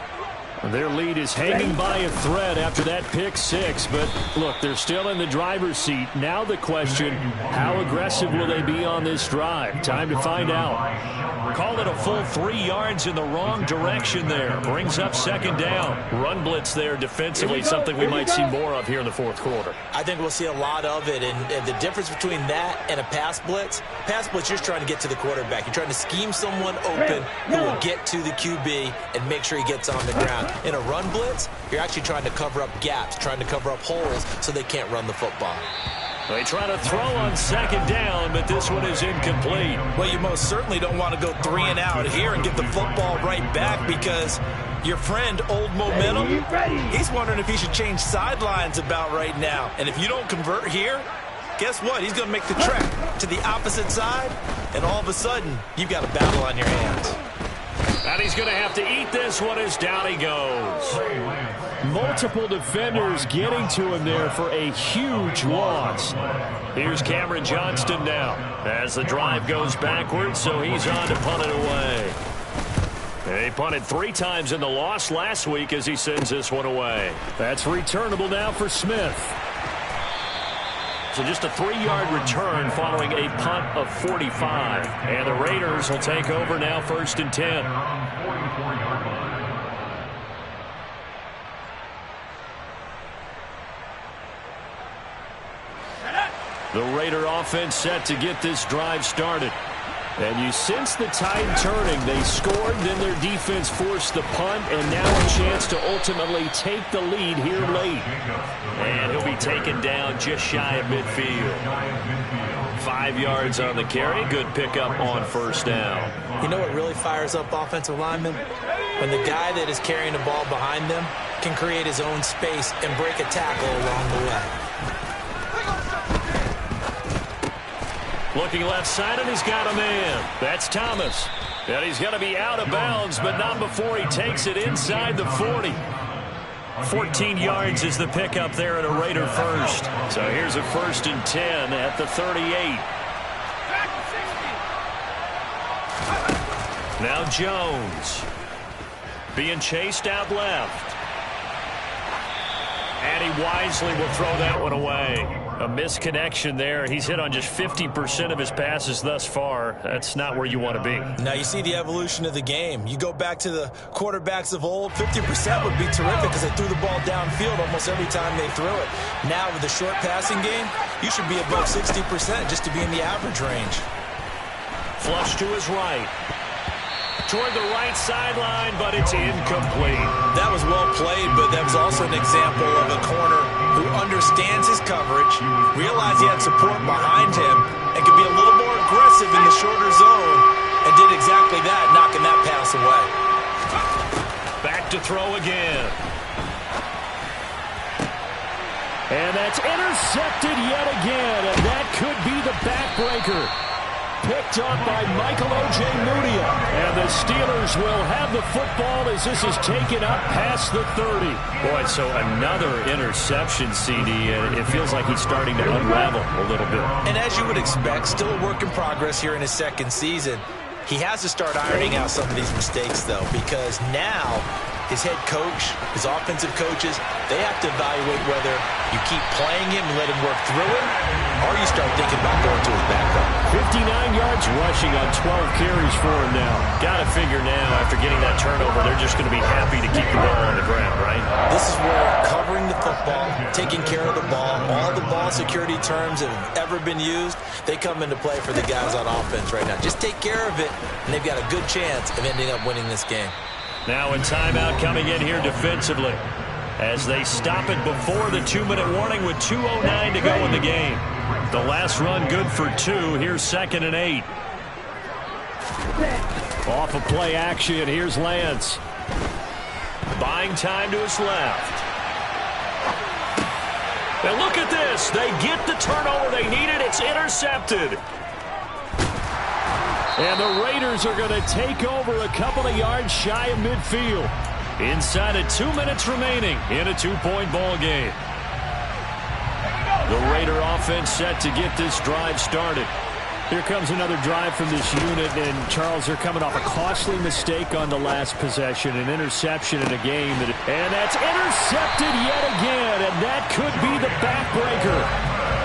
Their lead is hanging by a thread after that pick 6, but look, they're still in the driver's seat. Now the question, how aggressive will they be on this drive? Time to find out. Call it a full 3 yards in the wrong direction there. Brings up 2nd down. Run blitz there defensively, something we might see more of here in the 4th quarter. I think we'll see a lot of it, and the difference between that and a pass blitz, you're just trying to get to the quarterback. You're trying to scheme someone open who will get to the QB and make sure he gets on the ground. In a run blitz, you're actually trying to cover up gaps, trying to cover up holes so they can't run the football. They try to throw on 2nd down, but this one is incomplete. Well, you most certainly don't want to go 3 and out here and get the football right back because your friend, Old Momentum, he's wondering if he should change sidelines about right now. And if you don't convert here, guess what? He's going to make the trek to the opposite side, and all of a sudden, you've got a battle on your hands. And he's going to have to eat this one as down he goes. Multiple defenders getting to him there for a huge loss. Here's Cameron Johnston now as the drive goes backwards, so he's on to punt it away. He punted 3 times in the loss last week as he sends this one away. That's returnable now for Smith. So just a 3-yard return following a punt of 45. And the Raiders will take over now 1st and 10. The Raider offense set to get this drive started. And you sense the tide turning. They scored, then their defense forced the punt, and now a chance to ultimately take the lead here late. And he'll be taken down just shy of midfield. 5 yards on the carry. Good pickup on 1st down. You know what really fires up offensive linemen? When the guy that is carrying the ball behind them can create his own space and break a tackle along the way. Looking left side, and he's got a man. That's Thomas. And he's going to be out of bounds, but not before he takes it inside the 40. 14 yards is the pickup there at a Raider first. So here's a 1st and 10 at the 38. Now Jones. Being chased out left. And he wisely will throw that one away. A misconnection there. He's hit on just 50% of his passes thus far. That's not where you want to be. Now you see the evolution of the game. You go back to the quarterbacks of old, 50% would be terrific because they threw the ball downfield almost every time they threw it. Now with the short passing game, you should be above 60% just to be in the average range. Flush to his right. Toward the right sideline, but it's incomplete. That was well played, but that was also an example of a corner who understands his coverage, realized he had support behind him, and could be a little more aggressive in the shorter zone, and did exactly that, knocking that pass away. Back to throw again. And that's intercepted yet again, and that could be the backbreaker. Picked up by Michael Ojemudia. And the Steelers will have the football as this is taken up past the 30. Boy, so another interception, CD. It feels like he's starting to unravel a little bit. And as you would expect, still a work in progress here in his second season. He has to start ironing out some of these mistakes, though, because now his head coach, his offensive coaches, they have to evaluate whether you keep playing him and let him work through it, or you start thinking about going to his backup. 59 yards rushing on 12 carries for him now. Got to figure now, after getting that turnover, they're just going to be happy to keep the ball on the ground, right? This is where covering the football, taking care of the ball, all the ball security terms that have ever been used, they come into play for the guys on offense right now. Just take care of it, and they've got a good chance of ending up winning this game. Now a timeout coming in here defensively as they stop it before the 2-minute warning with 2:09 to go in the game. The last run good for 2. Here's 2nd and 8. Off of play action. Here's Lance. Buying time to his left. And look at this. They get the turnover they needed. It's intercepted. And the Raiders are going to take over a couple of yards shy of midfield. Inside of 2 minutes remaining in a 2-point ball game. The Raider offense set to get this drive started. Here comes another drive from this unit, and Charles, they're coming off a costly mistake on the last possession, an interception in a game. And that's intercepted yet again, and that could be the backbreaker.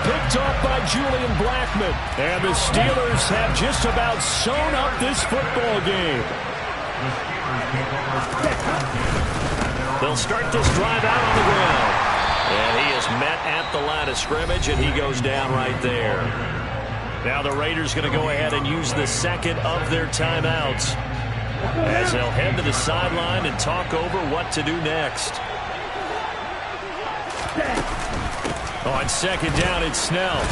Picked off by Julian Blackmon. And the Steelers have just about sewn up this football game. They'll start this drive out on the ground. And he is met at the line of scrimmage, and he goes down right there. Now the Raiders going to go ahead and use the second of their timeouts as they'll head to the sideline and talk over what to do next. On 2nd down, it's Snell.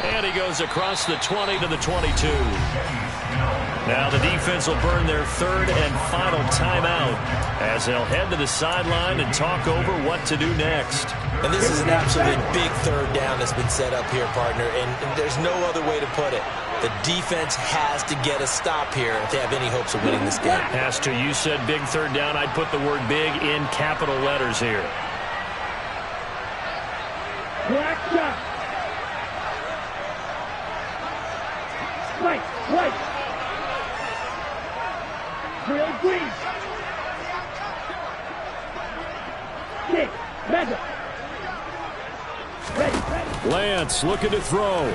And he goes across the 20 to the 22. Now the defense will burn their 3rd and final timeout as they'll head to the sideline and talk over what to do next. And this is an absolutely big 3rd down that's been set up here, partner, and there's no other way to put it. The defense has to get a stop here if they have any hopes of winning this game. Has to. You said big 3rd down. I'd put the word big in capital letters here. Black shot. White. Real green. Kick. Mega. Ready. Lance looking to throw.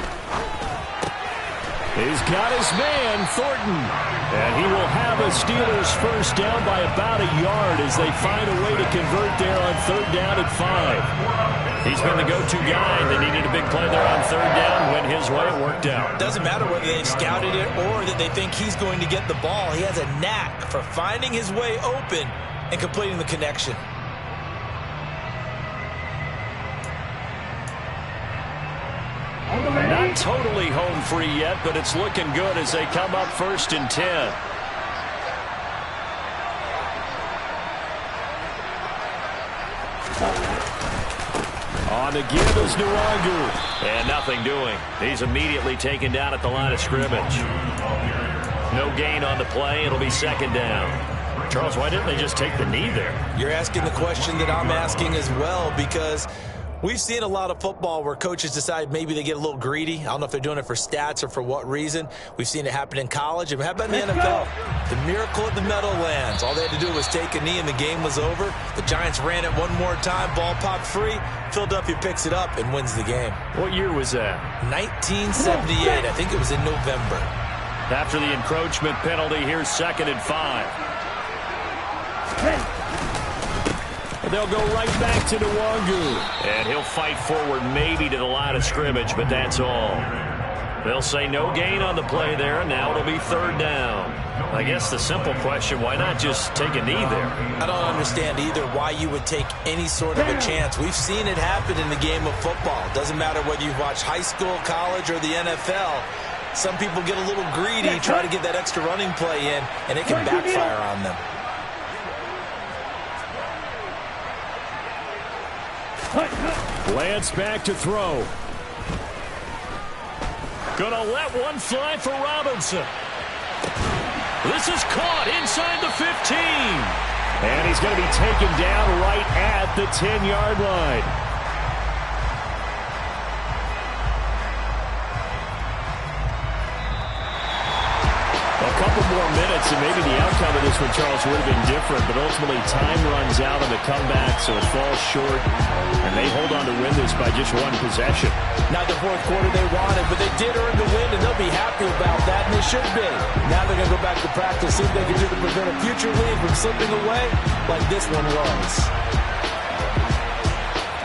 He's got his man, Thornton. And he will have a Steelers first down by about a yard as they find a way to convert there on 3rd down at 5. He's been the go-to guy. They needed a big play there on 3rd down. Went his way. It worked out. Doesn't matter whether they've scouted it or that they think he's going to get the ball. He has a knack for finding his way open and completing the connection. Not totally home free yet, but it's looking good as they come up 1st and 10. On the give is Nwangu. And nothing doing. He's immediately taken down at the line of scrimmage. No gain on the play. It'll be 2nd down. Charles, why didn't they just take the knee there? You're asking the question that I'm asking as well, because We've seen a lot of football where coaches decide maybe they get a little greedy. I don't know if they're doing it for stats or for what reason. We've seen it happen in college. And how about in the NFL? The miracle of the Meadowlands. All they had to do was take a knee and the game was over. The Giants ran it one more time. Ball popped free. Philadelphia picks it up and wins the game. What year was that? 1978. I think it was in November. After the encroachment penalty, here's 2nd and 5. They'll go right back to Nwangu. And he'll fight forward maybe to the line of scrimmage, but that's all. They'll say no gain on the play there, and now it'll be 3rd down. I guess the simple question, why not just take a knee there? I don't understand either why you would take any sort of a chance. We've seen it happen in the game of football. It doesn't matter whether you've watched high school, college, or the NFL. Some people get a little greedy, try to get that extra running play in, and it can backfire on them. Lance back to throw. Gonna let one fly for Robinson. This is caught inside the 15. And he's going to be taken down right at the 10-yard line. A couple more minutes, and maybe the outcome of this one, Charles, would have been different, but ultimately time runs out on the comeback, so it falls short, and they hold on to win this by just one possession. Not the fourth quarter they wanted, but they did earn the win, and they'll be happy about that, and they should be. Now they're going to go back to practice, see what they can do to prevent a future lead from slipping away like this one was.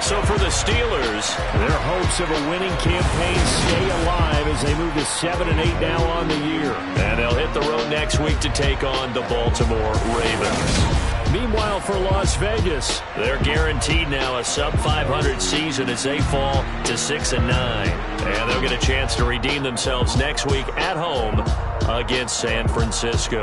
So for the Steelers, their hopes of a winning campaign stay alive as they move to 7-8 now on the year. And they'll hit the road next week to take on the Baltimore Ravens. Meanwhile, for Las Vegas, they're guaranteed now a sub-500 season as they fall to 6-9. And they'll get a chance to redeem themselves next week at home against San Francisco.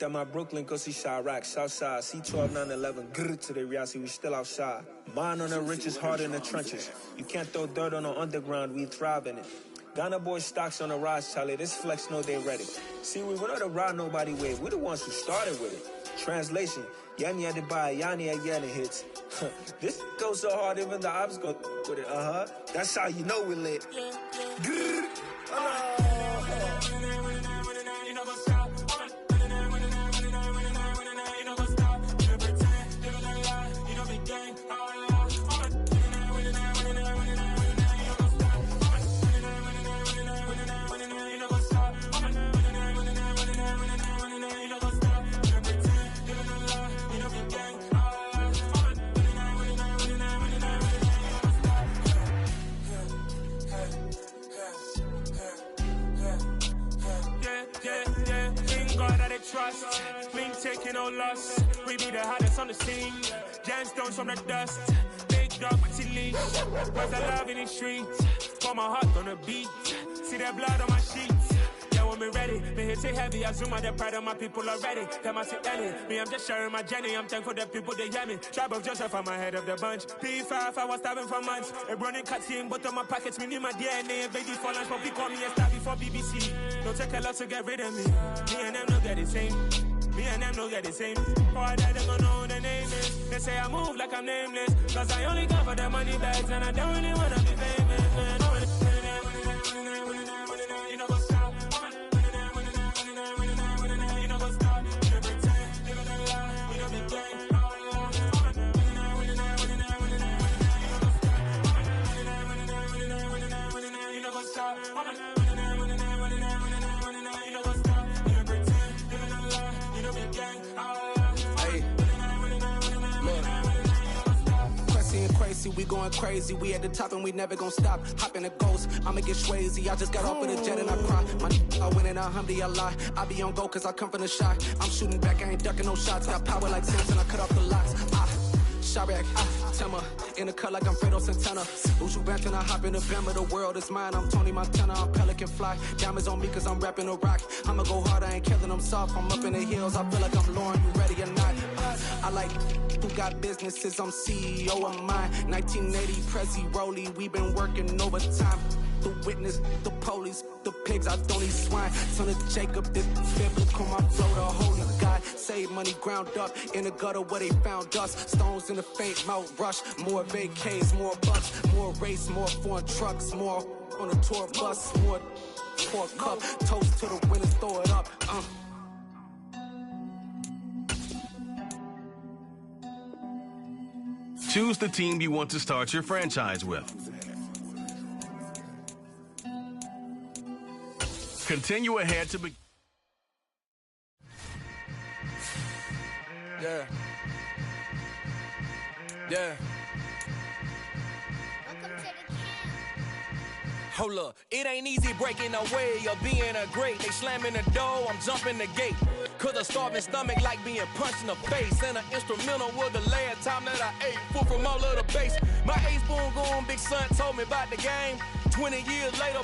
that my Brooklyn, go see Chirac, Southside, C12, 911, grrr to the reality, we still outside. Mine on the riches, hard in the trenches. You can't throw dirt on the underground, we thrive in it. Ghana boys stocks on the rise, Charlie, this flex know they ready. See, we were not to ride nobody with, we the ones who started with it. Translation, Yanni had to buy, Yanni again hits. This goes so hard, even the ops go with it, That's how you know we lit. Grrr. Trust, clean taking no loss. We be the hottest on the scene. Gemstones from the dust. Big dog with the leash. Where's the love in the streets? Pour my heart on the beat. See that blood on my sheets. Yeah, when we ready, me hit it heavy. I zoom out the pride of my people already. Them I see Ellie. Me, I'm just sharing my journey. I'm thankful that people they hear me. Tribe of Joseph, I'm ahead of the bunch. P5, I was starving for months. A running cutscene, but on my pockets, me need my DNA. And baby for lunch, but people call me a star before BBC. Don't take a lot to get rid of me. Me and them don't get the same. Me and them don't get the same. Boy, that they don't know who the name is. They say I move like I'm nameless. Cause I only come for the money bags. And I don't really wanna be famous, man. You know what's up? You know what's up? You pretend, live in a lie. You know the game. You know what's up? We going crazy, we at the top and we never gonna stop. Hop in a ghost, I'ma get swayzy. I just got off of the jet and I cry. I win in a Humvee, I lie. I be on go cause I come from the shot. I'm shooting back, I ain't ducking no shots. Got power like Samson, I cut off the locks. Chirac, Tema, in the cut like I'm Fredo Santana. Uju Banton, I hop in the Bama, the world is mine. I'm Tony Montana, I'm Pelican Fly. Diamonds on me cause I'm rapping a rock. I'ma go hard, I ain't killing them soft. I'm up in the hills, I feel like I'm Lauren, you ready or not? I like who got businesses, I'm CEO of mine. 1980, Prezi Rolly, we been working overtime. The witness, the police, the pigs, I don't eat swine. Son of Jacob, this biblical, my flow, the holy God. Save money ground up in the gutter where they found us. Stones in the faint mouth rush. More vacays, more bucks, more race, more foreign trucks, more on a tour bus, more pour cup. Toast to the winners, throw it up. Choose the team you want to start your franchise with. Continue ahead to begin. Yeah. Yeah. Hold up, it ain't easy breaking away or being a great. They slamming the door, I'm jumping the gate. Cause a starving stomach like being punched in the face. And an instrumental was the last time that I ate. Full from all of the bass. My ace boom going, big son told me about the game. 20 years later,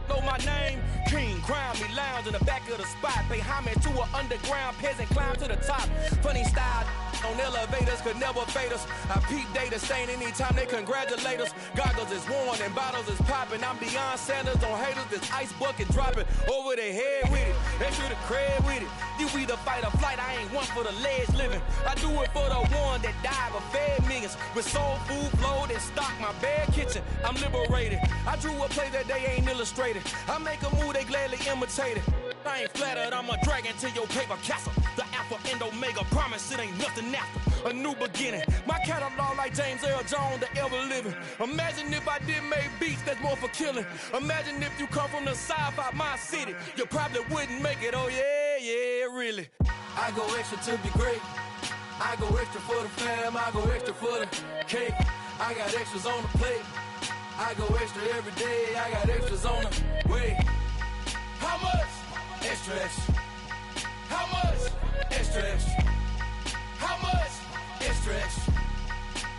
know my name. King, crown me, lounge in the back of the spot. Pay homage to an underground peasant, climb to the top. Funny style on elevators could never fade us. I peep data stain anytime they congratulate us. Goggles is worn and bottles is popping. I'm beyond Sanders on haters, this ice bucket dropping over their head with it. They should have cred with it. You either fight or flight, I ain't one for the ledge living. I do it for the one that died but fed millions. With soul food flowed and stocked my bare kitchen. I'm liberated. I drew a play that they ain't illustrated. I make a move, they gladly imitate it. I ain't flattered, I'm a dragon to your paper castle. The Alpha and Omega promise it ain't nothing after. A new beginning. My catalog like James Earl Jones, the ever living. Imagine if I did make beats that's more for killing. Imagine if you come from the sci-fi my city. You probably wouldn't make it, oh yeah, yeah, really. I go extra to be great. I go extra for the fam, I go extra for the cake. I got extras on the plate. I go extra every day, I got extras on the way. How much? Extra, extra. How much? Extra, extra. How much? Extra, extra.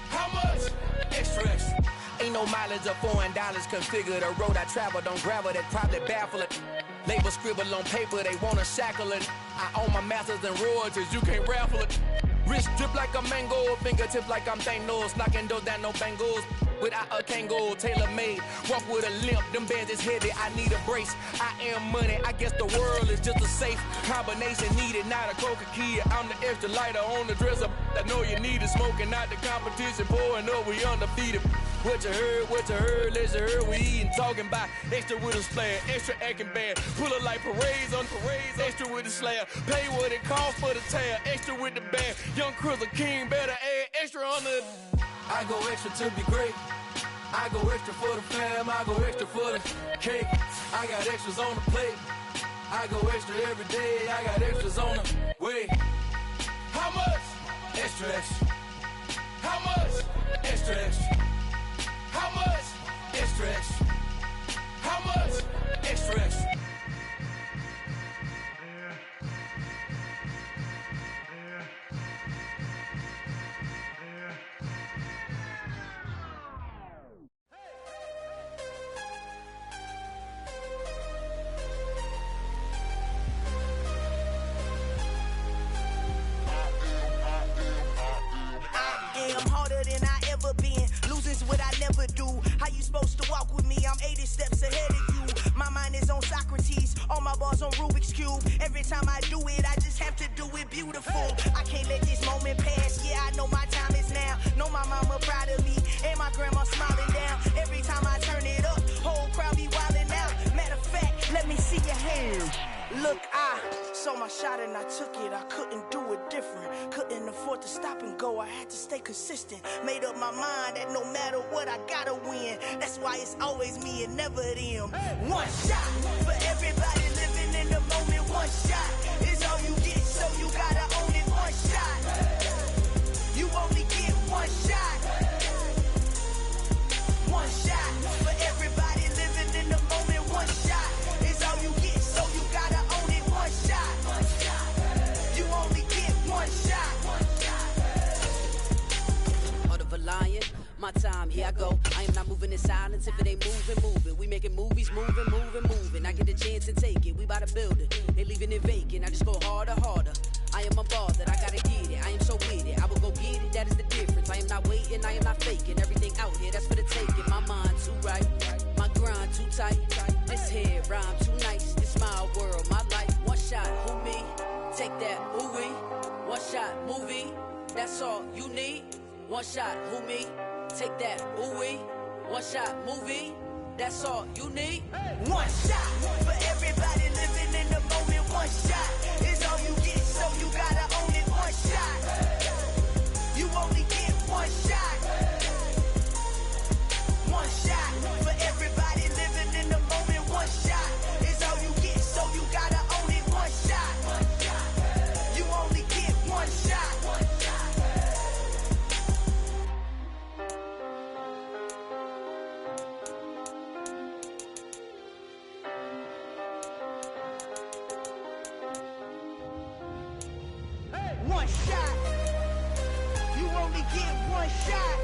How much? Extra, extra. Ain't no mileage of $4 configure the road I travel. Don't gravel that probably baffle it. Label scribble on paper, they wanna shackle it. I own my masters and royalties, you can't raffle it. Wrist drip like a mango, fingertips like I'm Thanos, knocking those down no bangles. Without a Kango, tailor-made, walk with a limp, them bands is heavy, I need a brace. I am money, I guess the world is just a safe combination needed, not a coca key. I'm the extra lighter on the dresser, I know you need it, smoking out the competition, pouring up, we undefeated. What you heard, let's you heard, we eating, talking about extra with a slayer, extra acting bad, pull it like parades on parades, extra with the slayer, pay what it costs for the tail, extra with the band, young Crizzle King, better add extra on the... I go extra to be great. I go extra for the fam. I go extra for the cake. I got extras on the plate. I go extra every day. I got extras on the way. How much? Extra, extra. How much? Extra, extra. How much? Extra, extra. How much? Extra, extra. What I never do. How you supposed to walk with me? I'm 80 steps ahead of you. My mind is on Socrates, all my bars on Rubik's Cube. Every time I do it, I just have to do it beautiful. I can't let this moment pass. Yeah, I know my time is now. Know my mama proud of me, and my grandma smiling down. Every time I turn it up, whole crowd be wildin' out. Matter of fact, let me see your hands. Look, I saw my shot and I took it. I couldn't do it different. Couldn't afford to stop and go. I had to stay consistent. Made up my mind that no matter what, I gotta win. That's why it's always me and never them. One shot for everybody living in the moment. One shot is all you get, so you gotta own it. One shot. You only get one shot. One shot for everybody living in the moment. One shot is all you get, so you gotta own it. One shot. You only get one shot. Heart of a lion, my time, here I go. I am not moving in silence. If it ain't moving, move it. We making movies, moving. I get a chance and take it. We bout to build it. They leaving it vacant. I just go harder. I am a ball that I gotta get it. I am so with it. I will go get it. That is the difference. I am not waiting. I am not faking. Everything out here, that's for the taking. My mind too right. My grind too tight. This head rhyme too nice. This my world, my life. One shot, who me? Take that, who we? One shot, movie. That's all you need. One shot, who me? Take that, who we? One shot, movie. That's all you need. One shot for everybody living in the moment. One shot is all you get, so you gotta own it. One shot. You only get one shot. One shot for everybody living in the moment. One shot is all you get, so you gotta own it. One shot. You only get one shot. One shot. You only get one shot.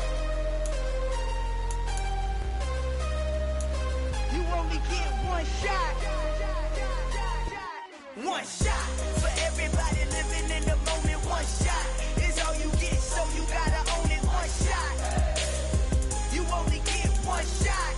You only get one shot. One shot for everybody living in the moment. One shot is all you get, so you gotta own it. One shot. You only get one shot.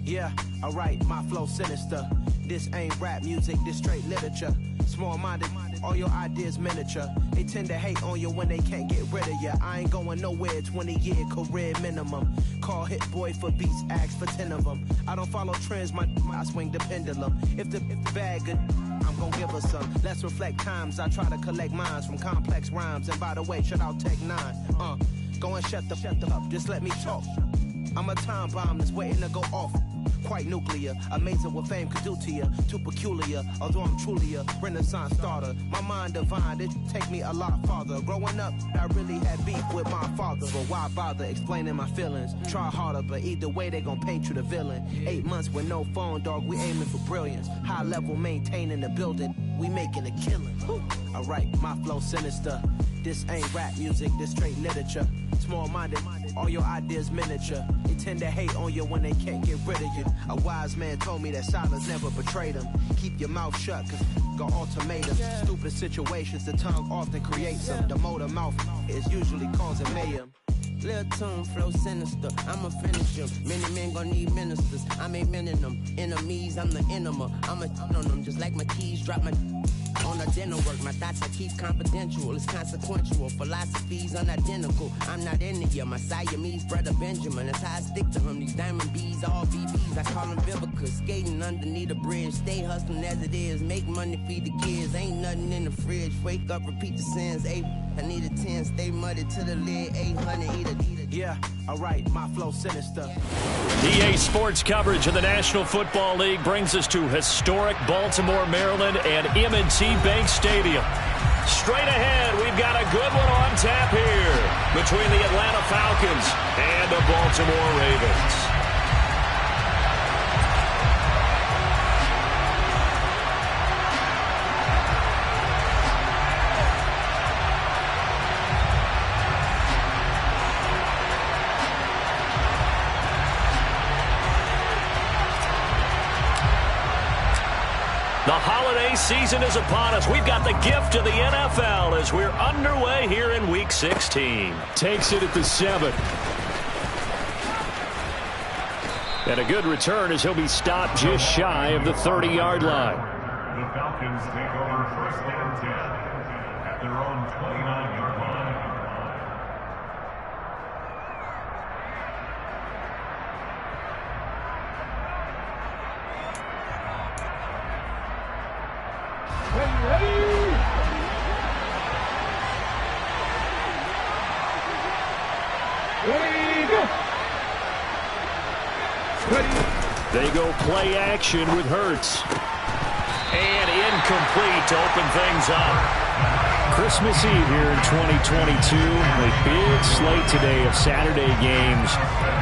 Yeah, alright, my flow sinister. This ain't rap music, this straight literature. Small-minded, all your ideas miniature. They tend to hate on you when they can't get rid of you. I ain't going nowhere, 20-year career minimum. Call Hit Boy for beats, ask for 10 of them. I don't follow trends, I swing the pendulum. If the bag good, I'm gon' give her some. Let's reflect times, I try to collect minds from complex rhymes. And by the way, shout out Tech 9. Go and shut the up, just let me talk. I'm a time bomb that's waiting to go off. quite nuclear. Amazing what fame could do to you. Too peculiar, although I'm truly a Renaissance starter. My mind divine, it take me a lot farther. Growing up, I really had beef with my father. But why bother explaining my feelings? Try harder, but either way they gon' paint you the villain. 8 months with no phone, dog, we aiming for brilliance. High level maintaining the building, we making a killing. Alright, my flow sinister. This ain't rap music, this straight literature. Small-minded, all your ideas miniature. They tend to hate on you when they can't get rid of you. A wise man told me that silence never betrayed him. Keep your mouth shut, cause got ultimatums. Stupid situations, the tongue often creates them. The motor mouth is usually causing mayhem. Lil' tune, flow sinister, I'ma finish him. Many men gon' need ministers, I'm ain't mending them. Enemies, I'm the enema, I'ma on them. Just like my keys, drop my on the dinner work. My thoughts I keep confidential, it's consequential. Philosophies unidentical, I'm not into you. My Siamese brother Benjamin, that's how I stick to him. These diamond bees, all BBs, I call them Vivica. Skating underneath a bridge, stay hustling as it is. Make money, feed the kids, ain't nothing in the fridge. Wake up, repeat the sins, I need a 10, stay muddy to the lid, 800, eat it. Yeah, alright, my flow sinister. EA Sports coverage of the National Football League brings us to historic Baltimore, Maryland, and M&T Bank Stadium. Straight ahead, we've got a good one on tap here between the Atlanta Falcons and the Baltimore Ravens. The holiday season is upon us. We've got the gift of the NFL as we're underway here in Week 16. Takes it at the 7. And a good return as he'll be stopped just shy of the 30-yard line. The Falcons take over first and 10 at their own 29-yard line. They go play action with Hurts. And incomplete to open things up. Christmas Eve here in 2022. A big slate today of Saturday games.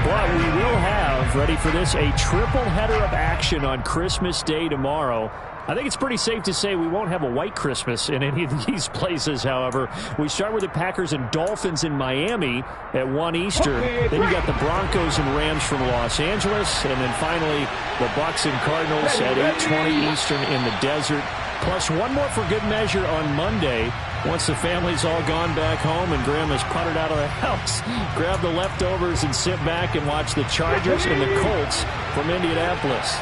But we will have, ready for this, a triple header of action on Christmas Day tomorrow. I think it's pretty safe to say we won't have a white Christmas in any of these places, however. We start with the Packers and Dolphins in Miami at 1 Eastern. Then you got the Broncos and Rams from Los Angeles. And then finally, the Bucs and Cardinals at 8:20 Eastern in the desert. Plus one more for good measure on Monday. Once the family's all gone back home and Grandma's puttered out of the house, grab the leftovers and sit back and watch the Chargers and the Colts from Indianapolis.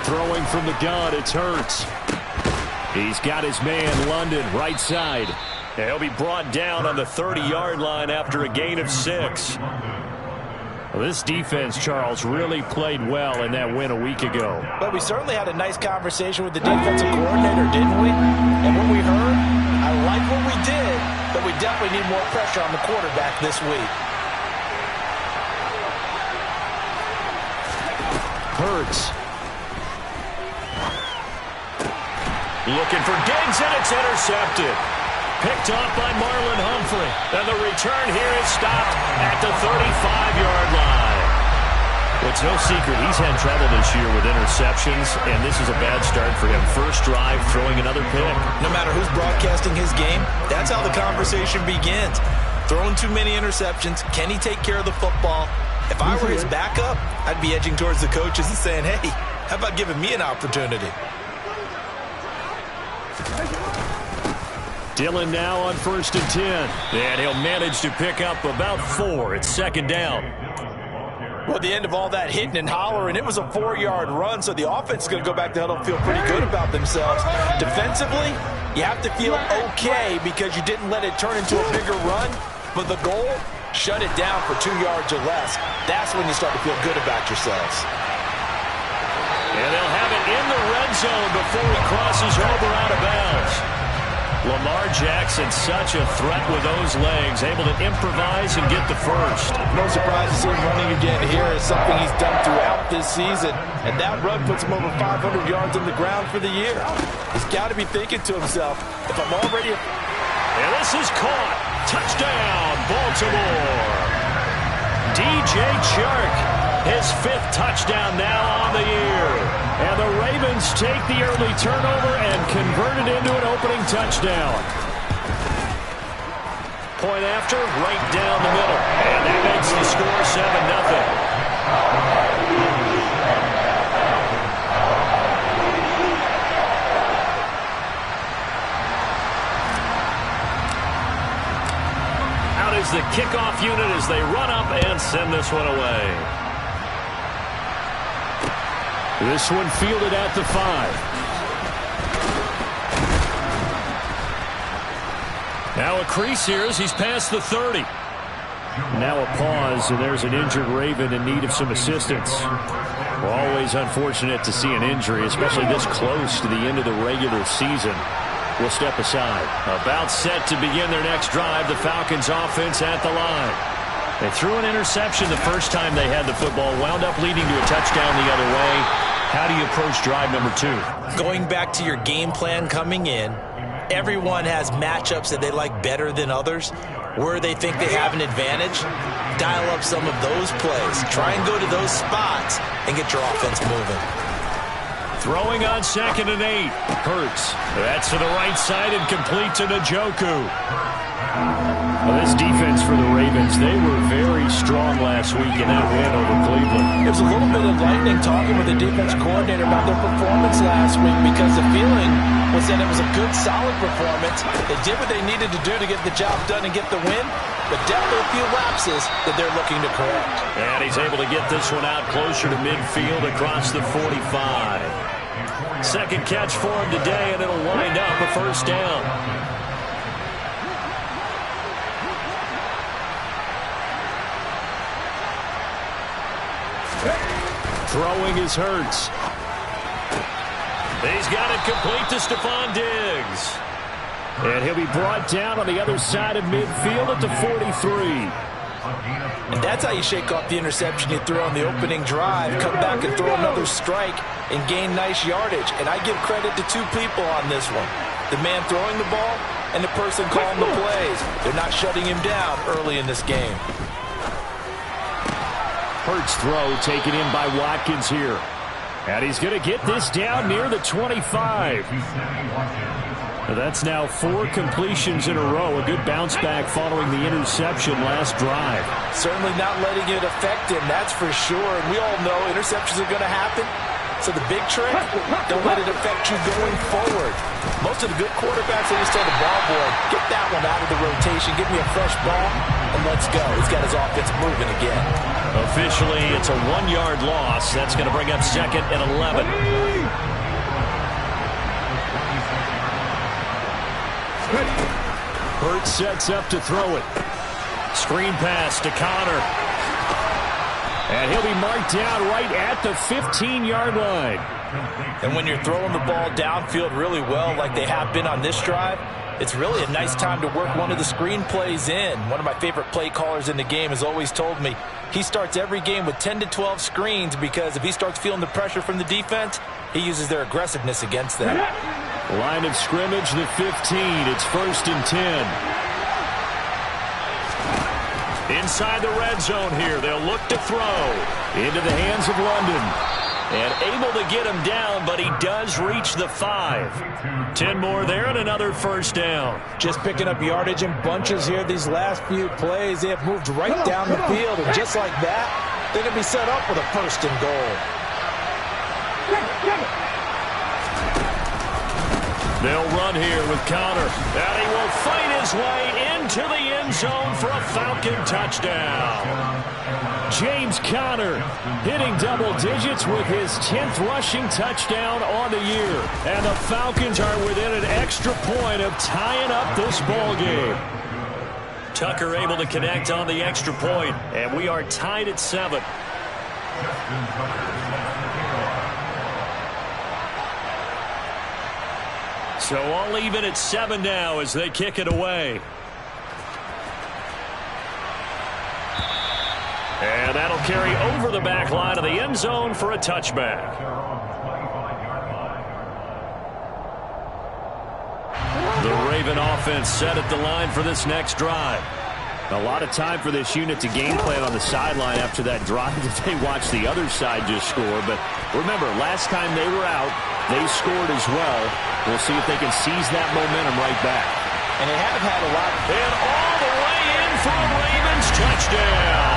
Throwing from the gun, it's Hurts. He's got his man, London, right side. And he'll be brought down on the 30-yard line after a gain of 6. Well, this defense, Charles, really played well in that win a week ago. But we certainly had a nice conversation with the defensive coordinator, didn't we? And what we heard, I like what we did, but we definitely need more pressure on the quarterback this week. Hurts. Looking for Diggs, and it's intercepted. Picked off by Marlon Humphrey. And the return here is stopped at the 35-yard line. Well, it's no secret he's had trouble this year with interceptions, and this is a bad start for him. First drive, throwing another pick. No matter who's broadcasting his game, that's how the conversation begins. Throwing too many interceptions. Can he take care of the football? If I were his backup, I'd be edging towards the coaches and saying, hey, how about giving me an opportunity? Dillon now on 1st and 10. And he'll manage to pick up about 4. It's 2nd down. Well, at the end of all that hitting and hollering, it was a 4-yard run, so the offense is going to go back to huddle and feel pretty good about themselves. Defensively, you have to feel okay because you didn't let it turn into a bigger run, but the goal, shut it down for 2 yards or less. That's when you start to feel good about yourselves. And they'll have it in the red zone before he crosses over out of bounds. Lamar Jackson, such a threat with those legs, able to improvise and get the first. No surprise to see him running again here. Is something he's done throughout this season, and that run puts him over 500 yards on the ground for the year. He's got to be thinking to himself, if I'm already... And this is caught. Touchdown, Baltimore. DJ Chark, his 5th touchdown now on the year. And the Ravens take the early turnover and convert it into an opening touchdown. Point after, right down the middle. And that makes the score 7-0. Out is the kickoff unit as they run up and send this one away. This one fielded at the 5. Now a crease here as he's past the 30. Now a pause, and there's an injured Raven in need of some assistance. We're always unfortunate to see an injury, especially this close to the end of the regular season. We'll step aside. About set to begin their next drive, the Falcons offense at the line. They threw an interception the first time they had the football, wound up leading to a touchdown the other way. How do you approach drive number 2? Going back to your game plan coming in, everyone has matchups that they like better than others. Where they think they have an advantage, dial up some of those plays. Try and go to those spots and get your offense moving. Throwing on 2nd and 8. Hurts. That's to the right side and complete to Njoku. Well, this defense for the Ravens, they were very strong last week in that win over Cleveland. It was a little bit enlightening talking with the defense coordinator about their performance last week, because the feeling was that it was a good, solid performance. They did what they needed to do to get the job done and get the win, but definitely a few lapses that they're looking to correct. And he's able to get this one out closer to midfield across the 45. Second catch for him today, and it'll wind up a first down. Throwing is Hurts. He's got it complete to Stephon Diggs. And he'll be brought down on the other side of midfield at the 43. And that's how you shake off the interception you threw on the opening drive, come back and throw another strike and gain nice yardage. And I give credit to 2 people on this one. The man throwing the ball and the person calling the plays. They're not shutting him down early in this game. Hurts throw taken in by Watkins here. And he's going to get this down near the 25. That's now 4 completions in a row. A good bounce back following the interception last drive. Certainly not letting it affect him, that's for sure. And we all know interceptions are going to happen. So the big trick, don't let it affect you going forward. Most of the good quarterbacks, they just tell the ball boy, get that one out of the rotation, give me a fresh ball, and let's go. He's got his offense moving again. Officially, it's a 1-yard loss. That's going to bring up 2nd and 11. Hurts sets up to throw it. Screen pass to Connor. And he'll be marked down right at the 15-yard line. And when you're throwing the ball downfield really well like they have been on this drive, it's really a nice time to work one of the screen plays in. One of my favorite play callers in the game has always told me he starts every game with 10 to 12 screens, because if he starts feeling the pressure from the defense, he uses their aggressiveness against them. Line of scrimmage, the 15. It's 1st and 10. Inside the red zone here, they'll look to throw into the hands of London. And able to get him down, but he does reach the 5. 10 more there and another first down. Just picking up yardage in bunches here these last few plays. They have moved right down the field, and just like that, they're going to be set up with a 1st and goal. They'll run here with Connor. And he will fight his way into the end zone for a Falcon touchdown. James Conner hitting double digits with his 10th rushing touchdown on the year. And the Falcons are within an extra point of tying up this ball game. Tucker able to connect on the extra point, and we are tied at 7. So all even at 7 now as they kick it away. And that'll carry over the back line of the end zone for a touchback. The Raven offense set at the line for this next drive. A lot of time for this unit to game plan on the sideline after that drive that they watched the other side just score. But remember, last time they were out, they scored as well. We'll see if they can seize that momentum right back. And they have had a lot. And all the way in for a Ravens touchdown.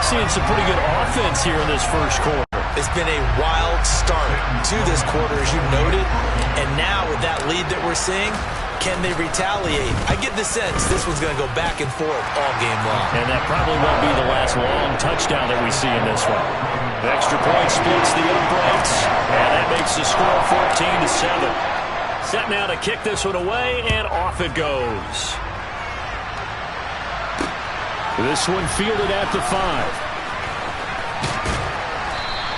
Seeing some pretty good offense here in this first quarter. It's been a wild start to this quarter, as you noted. And now with that lead that we're seeing, can they retaliate? I get the sense this one's going to go back and forth all game long. And that probably won't be the last long touchdown that we see in this one. The extra point splits the uprights, and that makes the score 14-7. Set now to kick this one away, and off it goes. This one fielded at the 5.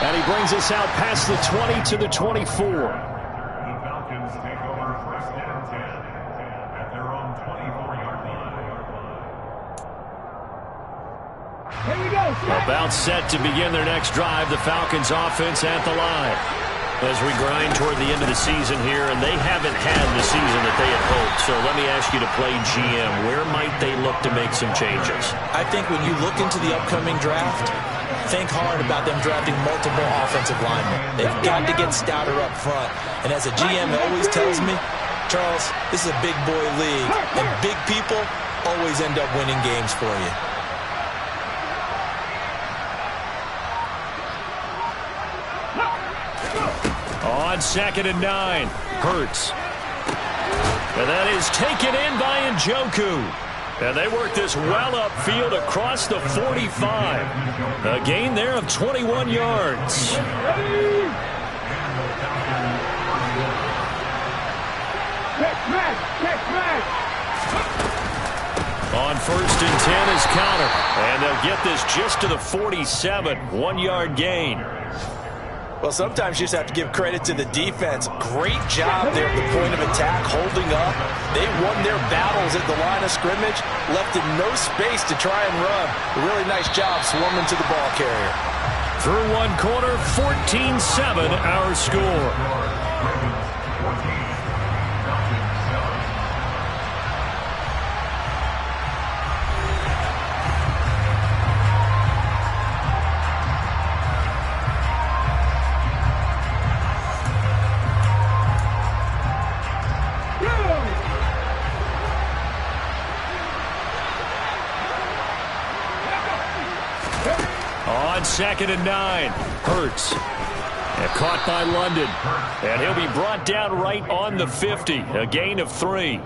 And he brings us out past the 20 to the 24. The Falcons take over first and 10 at their own 24-yard line. Here we go. About set to begin their next drive. The Falcons offense at the line. As we grind toward the end of the season here, and they haven't had the season that they had hoped. So let me ask you to play GM. Where might they look to make some changes? I think when you look into the upcoming draft, think hard about them drafting multiple offensive linemen. They've got to get stouter up front. And as a GM always tells me, Charles, this is a big boy league, and big people always end up winning games for you. On 2nd and 9, Hurts. And that is taken in by Njoku. And they work this well upfield across the 45. A gain there of 21 yards. On 1st and 10 is Counter. And they'll get this just to the 47. 1-yard gain. Well, sometimes you just have to give credit to the defense. Great job there at the point of attack, holding up. They won their battles at the line of scrimmage, left in no space to try and run. A really nice job swarming to the ball carrier. Through one quarter, 14-7 our score. On 2nd and 9, Hurts. And caught by London. And he'll be brought down right on the 50. A gain of 3.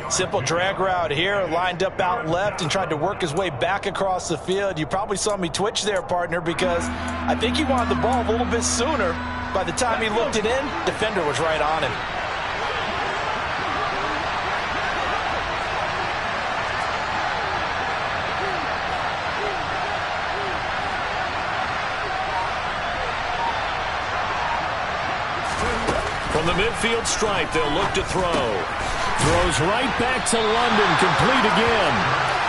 Simple drag route here, lined up out left and tried to work his way back across the field. You probably saw me twitch there, partner, because I think he wanted the ball a little bit sooner. By the time he looked it in, defender was right on him. From the midfield stripe, they'll look to throw. Throws right back to London, complete again.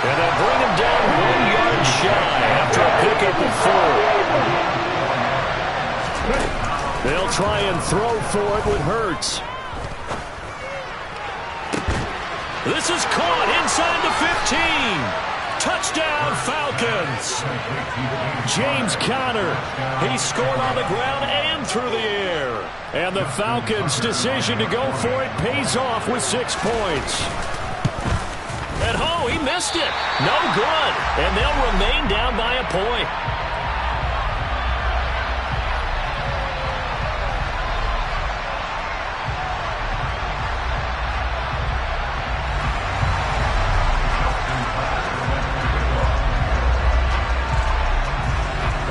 And they'll bring him down 1 yard shy after a pickup of 4. They'll try and throw for it with Hurts. This is caught inside the 15. Touchdown, Falcons. James Conner. He scored on the ground and through the air. And the Falcons' decision to go for it pays off with 6 points. And he missed it. No good. And they'll remain down by a point.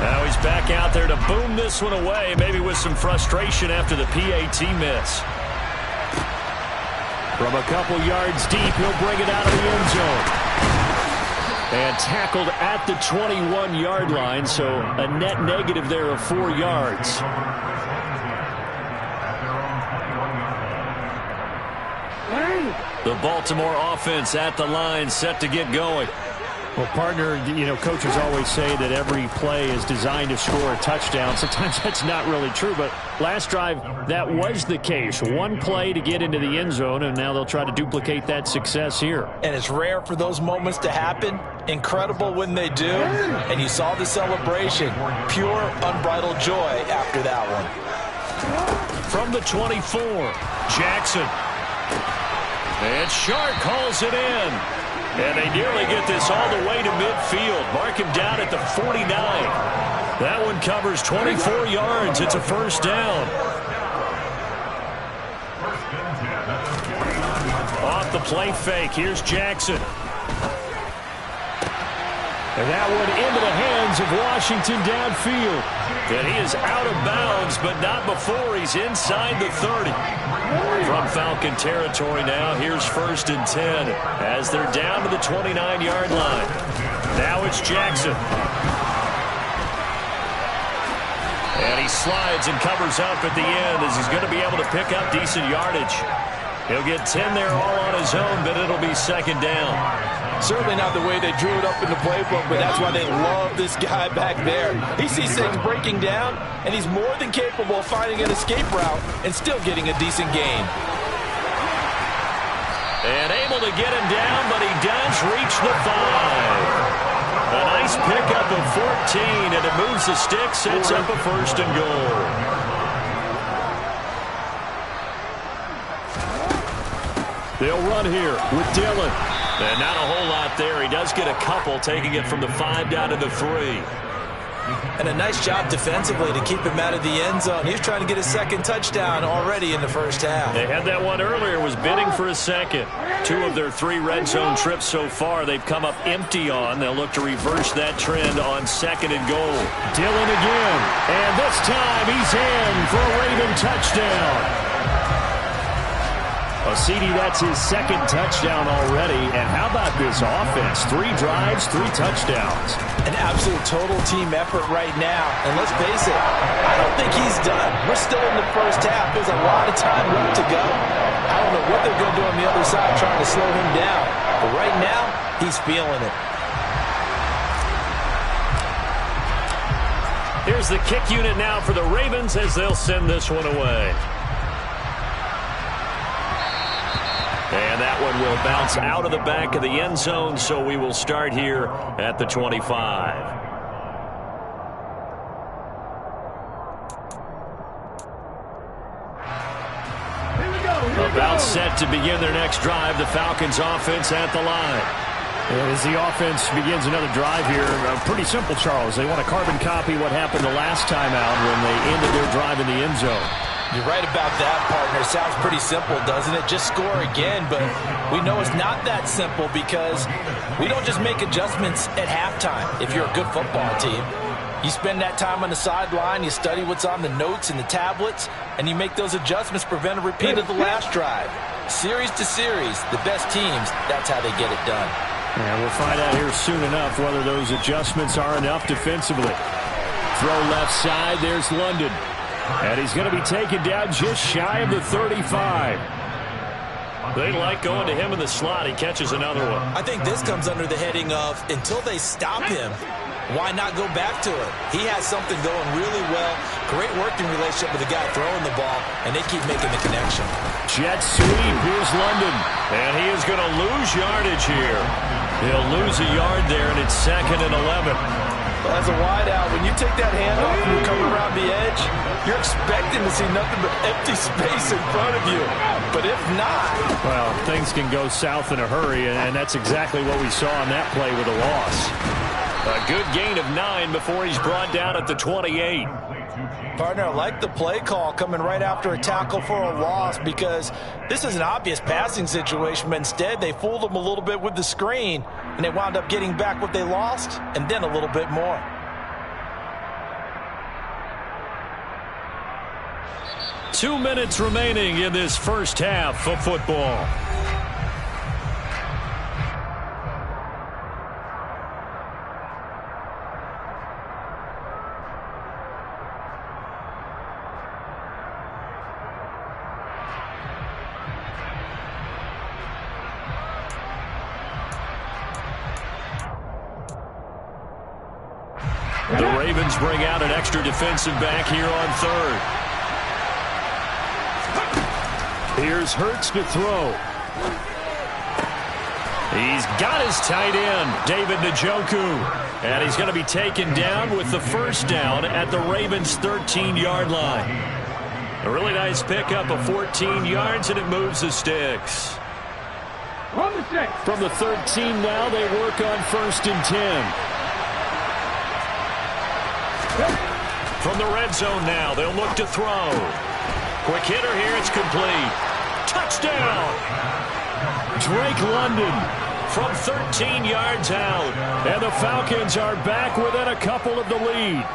Now he's back out there to boom this one away, maybe with some frustration after the PAT miss. From a couple yards deep, he'll bring it out of the end zone. And tackled at the 21-yard line, so a net negative there of 4 yards. The Baltimore offense at the line, set to get going. Well, partner, coaches always say that every play is designed to score a touchdown. Sometimes that's not really true, but last drive, that was the case. One play to get into the end zone, and now they'll try to duplicate that success here. And it's rare for those moments to happen. Incredible when they do. And you saw the celebration. Pure, unbridled joy after that one. From the 24, Jackson. And Shark calls it in. And they nearly get this all the way to midfield. Mark him down at the 49. That one covers 24 yards. It's a first down. Off the play fake. Here's Jackson. And that one into the hands of Washington downfield. And he is out of bounds, but not before he's inside the 30. From Falcon territory now, here's 1st and 10 as they're down to the 29-yard line. Now it's Jackson. And he slides and covers up at the end as he's going to be able to pick up decent yardage. He'll get 10 there all on his own, but it'll be 2nd down. Certainly not the way they drew it up in the playbook, but that's why they love this guy back there. He sees things breaking down, and he's more than capable of finding an escape route and still getting a decent gain. And able to get him down, but he does reach the 5. A nice pickup of 14, and it moves the stick, sets up a 1st and goal. They'll run here with Dillon. And not a whole lot there. He does get a couple, taking it from the 5 down to the 3. And a nice job defensively to keep him out of the end zone. He was trying to get a 2nd touchdown already in the first half. They had that one earlier, was bidding for a 2nd. 2 of their 3 red zone trips so far they've come up empty on. They'll look to reverse that trend on 2nd and goal. Dillon again. And this time he's in for a Raven touchdown. CD, that's his 2nd touchdown already. And how about this offense? 3 drives, 3 touchdowns. An absolute total team effort right now. And let's face it, I don't think he's done. We're still in the first half. There's a lot of time left to go. I don't know what they're going to do on the other side trying to slow him down. But right now, he's feeling it. Here's the kick unit now for the Ravens as they'll send this one away. And that one will bounce out of the back of the end zone, so we will start here at the 25. About set to begin their next drive, the Falcons offense at the line. And as the offense begins another drive here, pretty simple, Charles. They want to carbon copy what happened the last time out when they ended their drive in the end zone. You're right about that, partner. Sounds pretty simple, doesn't it? Just score again, but we know it's not that simple because we don't just make adjustments at halftime if you're a good football team. You spend that time on the sideline, you study what's on the notes and the tablets, and you make those adjustments, prevent a repeat of the last drive. Series to series, the best teams, that's how they get it done. And we'll find out here soon enough whether those adjustments are enough defensively. Throw left side, there's London. And he's going to be taken down just shy of the 35. They like going to him in the slot. He catches another one. I think this comes under the heading of until they stop him, why not go back to it? He has something going really well. Great working relationship with the guy throwing the ball, and they keep making the connection. Jet sweep. Here's London. And he is going to lose yardage here. He'll lose a yard there, and it's 2nd and 11. Well, as a wideout, when you take that handoff and you come around the edge, you're expecting to see nothing but empty space in front of you. But if not... Well, things can go south in a hurry, and that's exactly what we saw on that play with a loss. A good gain of 9 before he's brought down at the 28. Partner, I like the play call coming right after a tackle for a loss because this is an obvious passing situation, but instead they fooled him a little bit with the screen, and they wound up getting back what they lost and then a little bit more. Two minutes remaining in this first half of football. Ravens bring out an extra defensive back here on third. Here's Hurts to throw. He's got his tight end, David Njoku. And he's going to be taken down with the first down at the Ravens' 13-yard line. A really nice pickup of 14 yards, and it moves the sticks. From the 13 now, they work on 1st and 10. From the red zone now, they'll look to throw. Quick hitter here, it's complete. Touchdown! Drake London from 13 yards out. And the Falcons are back within a couple of the lead.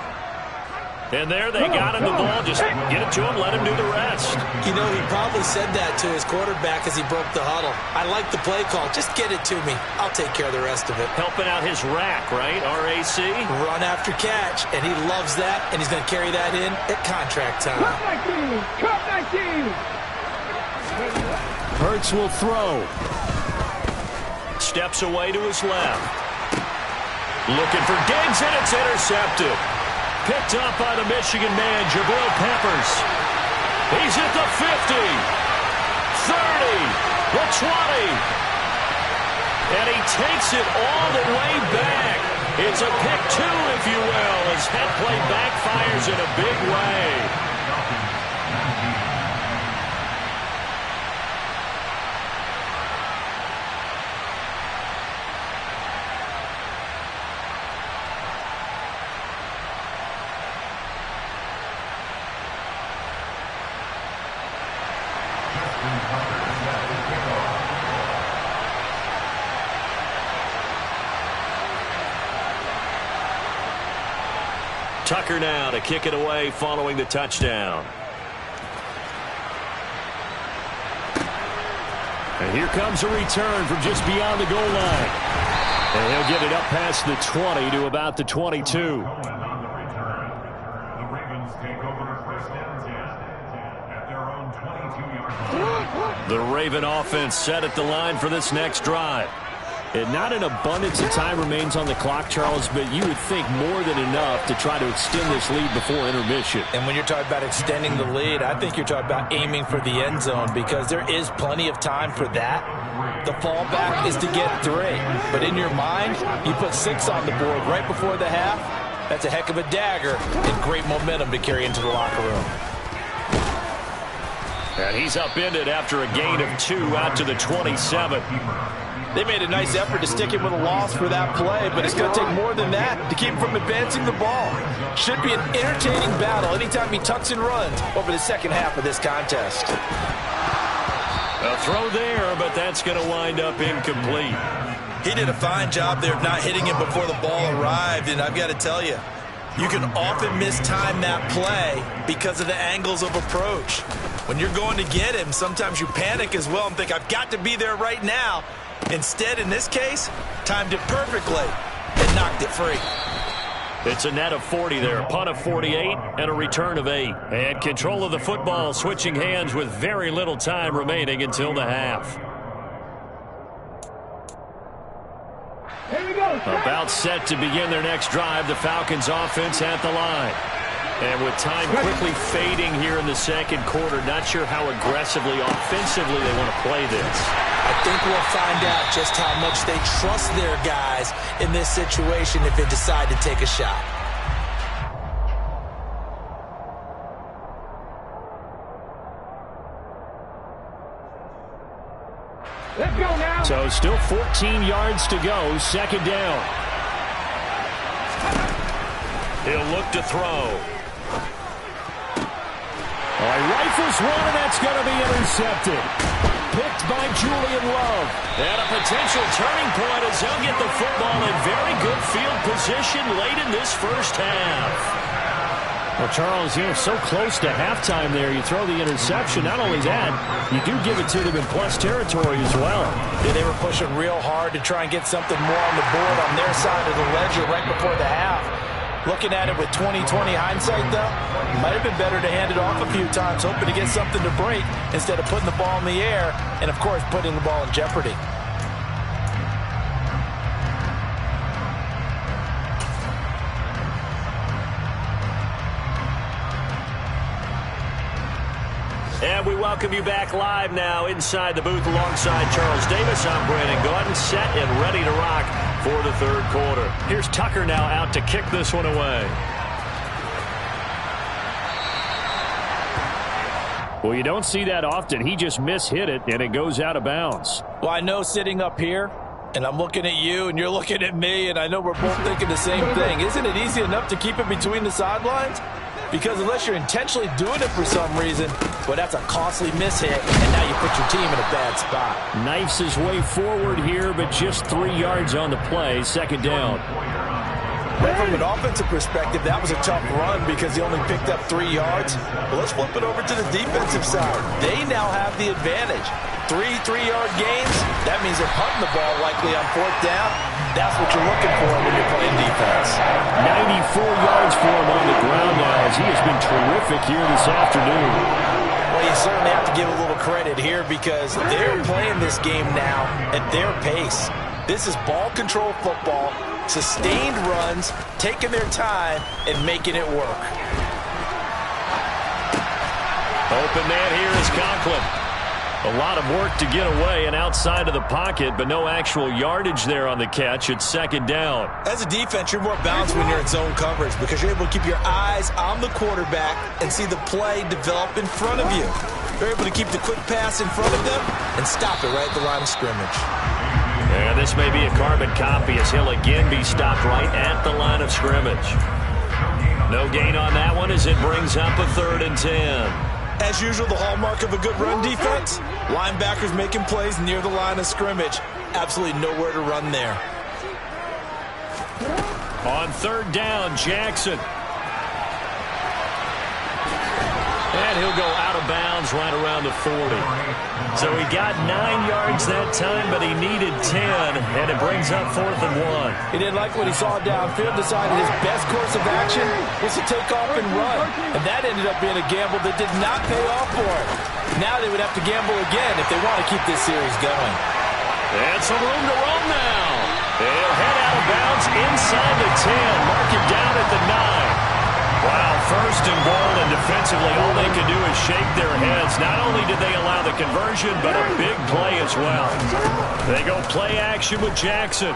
And there they got him the ball. Just get it to him, let him do the rest. You know, he probably said that to his quarterback as he broke the huddle. I like the play call. Just get it to me. I'll take care of the rest of it. Helping out his rack, right? RAC? Run after catch. And he loves that, and he's going to carry that in at contract time. Cut 19! Hurts will throw. Steps away to his left. Looking for Diggs, and it's intercepted. Picked up by the Michigan man, Jabril Peppers. He's at the 50, 30, the 20. And he takes it all the way back. It's a pick two, if you will, as head play backfires in a big way. Tucker now to kick it away following the touchdown. And here comes a return from just beyond the goal line. And he'll get it up past the 20 to about the 22. The Raven offense set at the line for this next drive. And not an abundance of time remains on the clock, Charles, but you would think more than enough to try to extend this lead before intermission. And when you're talking about extending the lead, I think you're talking about aiming for the end zone because there is plenty of time for that. The fallback is to get 3. But in your mind, you put 6 on the board right before the half. That's a heck of a dagger and great momentum to carry into the locker room. And he's upended after a gain of 2 out to the 27. They made a nice effort to stick him with a loss for that play, but it's going to take more than that to keep him from advancing the ball. Should be an entertaining battle anytime he tucks and runs over the second half of this contest. A throw there, but that's going to wind up incomplete. He did a fine job there of not hitting him before the ball arrived, and I've got to tell you, you can often mistime that play because of the angles of approach. When you're going to get him, sometimes you panic as well and think, I've got to be there right now. Instead, in this case, timed it perfectly and knocked it free. It's a net of 40 there, punt of 48, and a return of 8. And control of the football, switching hands with very little time remaining until the half. Here we go. About set to begin their next drive, the Falcons offense at the line. And with time quickly fading here in the second quarter, not sure how aggressively, offensively they want to play this. I think we'll find out just how much they trust their guys in this situation if they decide to take a shot. Let's go now. So still 14 yards to go, second down. He'll look to throw. Rifles one, and that's going to be intercepted. Picked by Julian Love. And a potential turning point as they'll get the football in very good field position late in this first half. Well, Charles, so close to halftime there. You throw the interception. Not only that, you do give it to them in plus territory as well. Yeah, they were pushing real hard to try and get something more on the board on their side of the ledger right before the half. Looking at it with 20/20 hindsight, though, might have been better to hand it off a few times, hoping to get something to break instead of putting the ball in the air and, of course, putting the ball in jeopardy. And we welcome you back live now inside the booth alongside Charles Davis. I'm Brandon Gaudin, set and ready to rock for the third quarter. Here's Tucker now out to kick this one away. Well, you don't see that often. He just mishit it, and it goes out of bounds. Well, I know sitting up here, and I'm looking at you, and you're looking at me, and I know we're both thinking the same thing. Isn't it easy enough to keep it between the sidelines? Because unless you're intentionally doing it for some reason, well, that's a costly mishit, and now you put your team in a bad spot. Knifes his way forward here, but just 3 yards on the play. Second down. But from an offensive perspective, that was a tough run because he only picked up 3 yards. Well, let's flip it over to the defensive side. They now have the advantage. 3 3-yard gains, that means they're punting the ball likely on 4th down. That's what you're looking for when you're playing defense. 94 yards for him on the ground now as he has been terrific here this afternoon. Well, you certainly have to give a little credit here because they're playing this game now at their pace. This is ball control football, sustained runs, taking their time, and making it work. Open man here is Conklin. A lot of work to get away and outside of the pocket, but no actual yardage there on the catch. It's second down. As a defense, you're more balanced when you're in zone coverage because you're able to keep your eyes on the quarterback and see the play develop in front of you. You're able to keep the quick pass in front of them and stop it right at the line of scrimmage. And this may be a carbon copy as he'll again be stopped right at the line of scrimmage. No gain on that one as it brings up a 3rd and 10. As usual, the hallmark of a good run defense, linebackers making plays near the line of scrimmage. Absolutely nowhere to run there. On 3rd down, Jackson. And he'll go out of bounds right around the 40. So he got 9 yards that time, but he needed 10, and it brings up 4th and 1. He didn't like what he saw downfield, decided his best course of action was to take off and run. And that ended up being a gamble that did not pay off for him. Now they would have to gamble again if they want to keep this series going. And some room to run now. They'll head out of bounds inside the 10, mark it down at the 9. Wow, 1st and goal, and defensively all they can do is shake their heads. Not only did they allow the conversion, but a big play as well. They go play action with Jackson.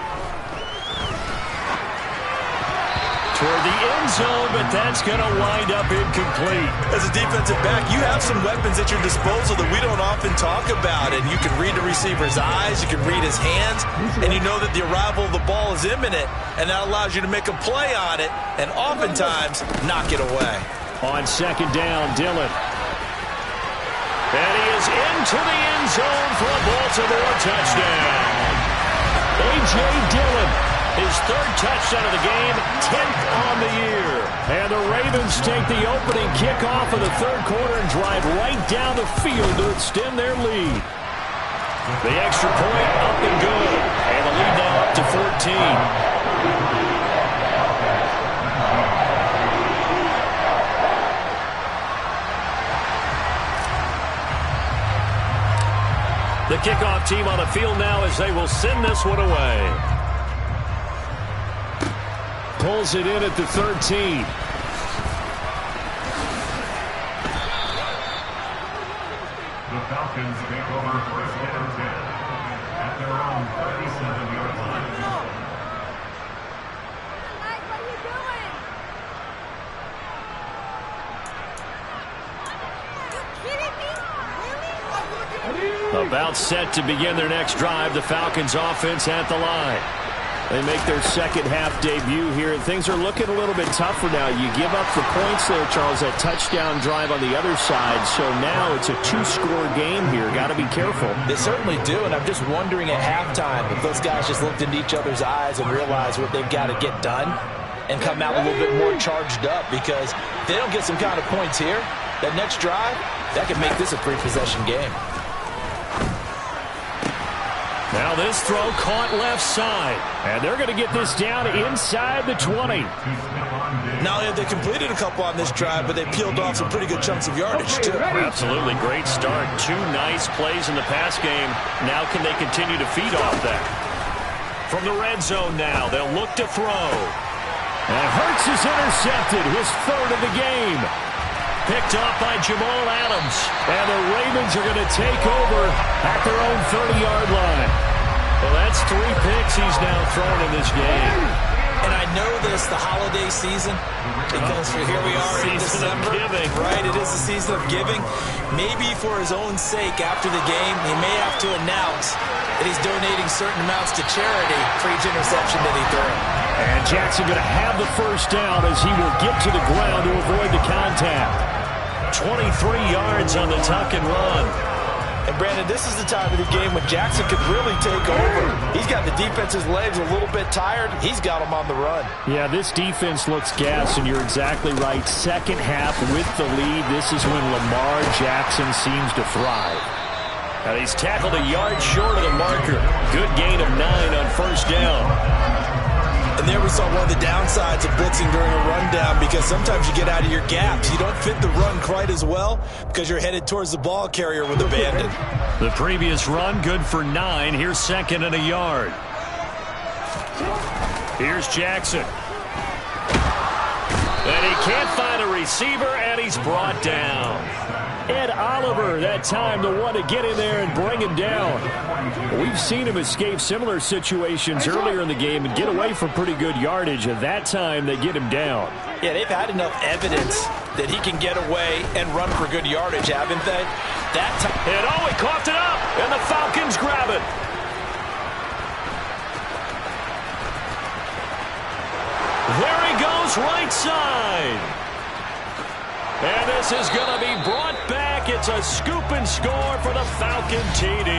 Toward the end zone, but that's going to wind up incomplete. As a defensive back, you have some weapons at your disposal that we don't often talk about. And you can read the receiver's eyes, you can read his hands, and you know that the arrival of the ball is imminent, and that allows you to make a play on it and oftentimes knock it away. On 2nd down, Dillon. And he is into the end zone for a Baltimore touchdown. A.J. Dillon. His 3rd touchdown of the game, 10th on the year. And the Ravens take the opening kickoff of the 3rd quarter and drive right down the field to extend their lead. The extra point up and good. And the lead now up to 14. The kickoff team on the field now as they will send this one away. Pulls it in at the 13. The Falcons take over 1st and 10 at their own 37-yard line. About set to begin their next drive. The Falcons offense at the line. They make their second half debut here, and things are looking a little bit tougher now. You give up the points there, Charles, that touchdown drive on the other side. So now it's a 2-score game here. Got to be careful. They certainly do, and I'm just wondering at halftime if those guys just looked into each other's eyes and realized what they've got to get done and come out a little bit more charged up, because if they don't get some kind of points here, that next drive, that could make this a 3-possession game. Now this throw caught left side. And they're going to get this down inside the 20. Not only have they completed a couple on this drive, but they peeled off some pretty good chunks of yardage, too. Absolutely great start. 2 nice plays in the pass game. Now can they continue to feed off that? From the red zone now, they'll look to throw. And Hurts is intercepted, his 3rd of the game. Picked off by Jamal Adams. And the Ravens are going to take over at their own 30-yard line. Well, that's 3 picks he's now thrown in this game. And I know this, the holiday season, because here we are in December. Right, it is the season of giving. Maybe for his own sake after the game, he may have to announce that he's donating certain amounts to charity for each interception that he threw. And Jackson going to have the first down as he will get to the ground to avoid the contact. 23 yards on the tuck and run. And Brandon, this is the time of the game when Jackson could really take over. He's got the defense's legs a little bit tired. He's got them on the run. Yeah, this defense looks gassed, and you're exactly right. Second half with the lead, this is when Lamar Jackson seems to thrive. And he's tackled a yard short of the marker. Good gain of 9 on first down. And there we saw one of the downsides of blitzing during a rundown, because sometimes you get out of your gaps. You don't fit the run quite as well because you're headed towards the ball carrier with abandon. The previous run, good for 9. Here's second and a yard. Here's Jackson. And he can't find a receiver, and he's brought down. Ed Oliver, that time, the one to get in there and bring him down. We've seen him escape similar situations earlier in the game and get away from pretty good yardage. At that time, they get him down. Yeah, they've had enough evidence that he can get away and run for good yardage, haven't they? That time. And he coughed it up, and the Falcons grab it. There he goes, right side. And this is going to be brought back. It's a scoop and score for the Falcon TD.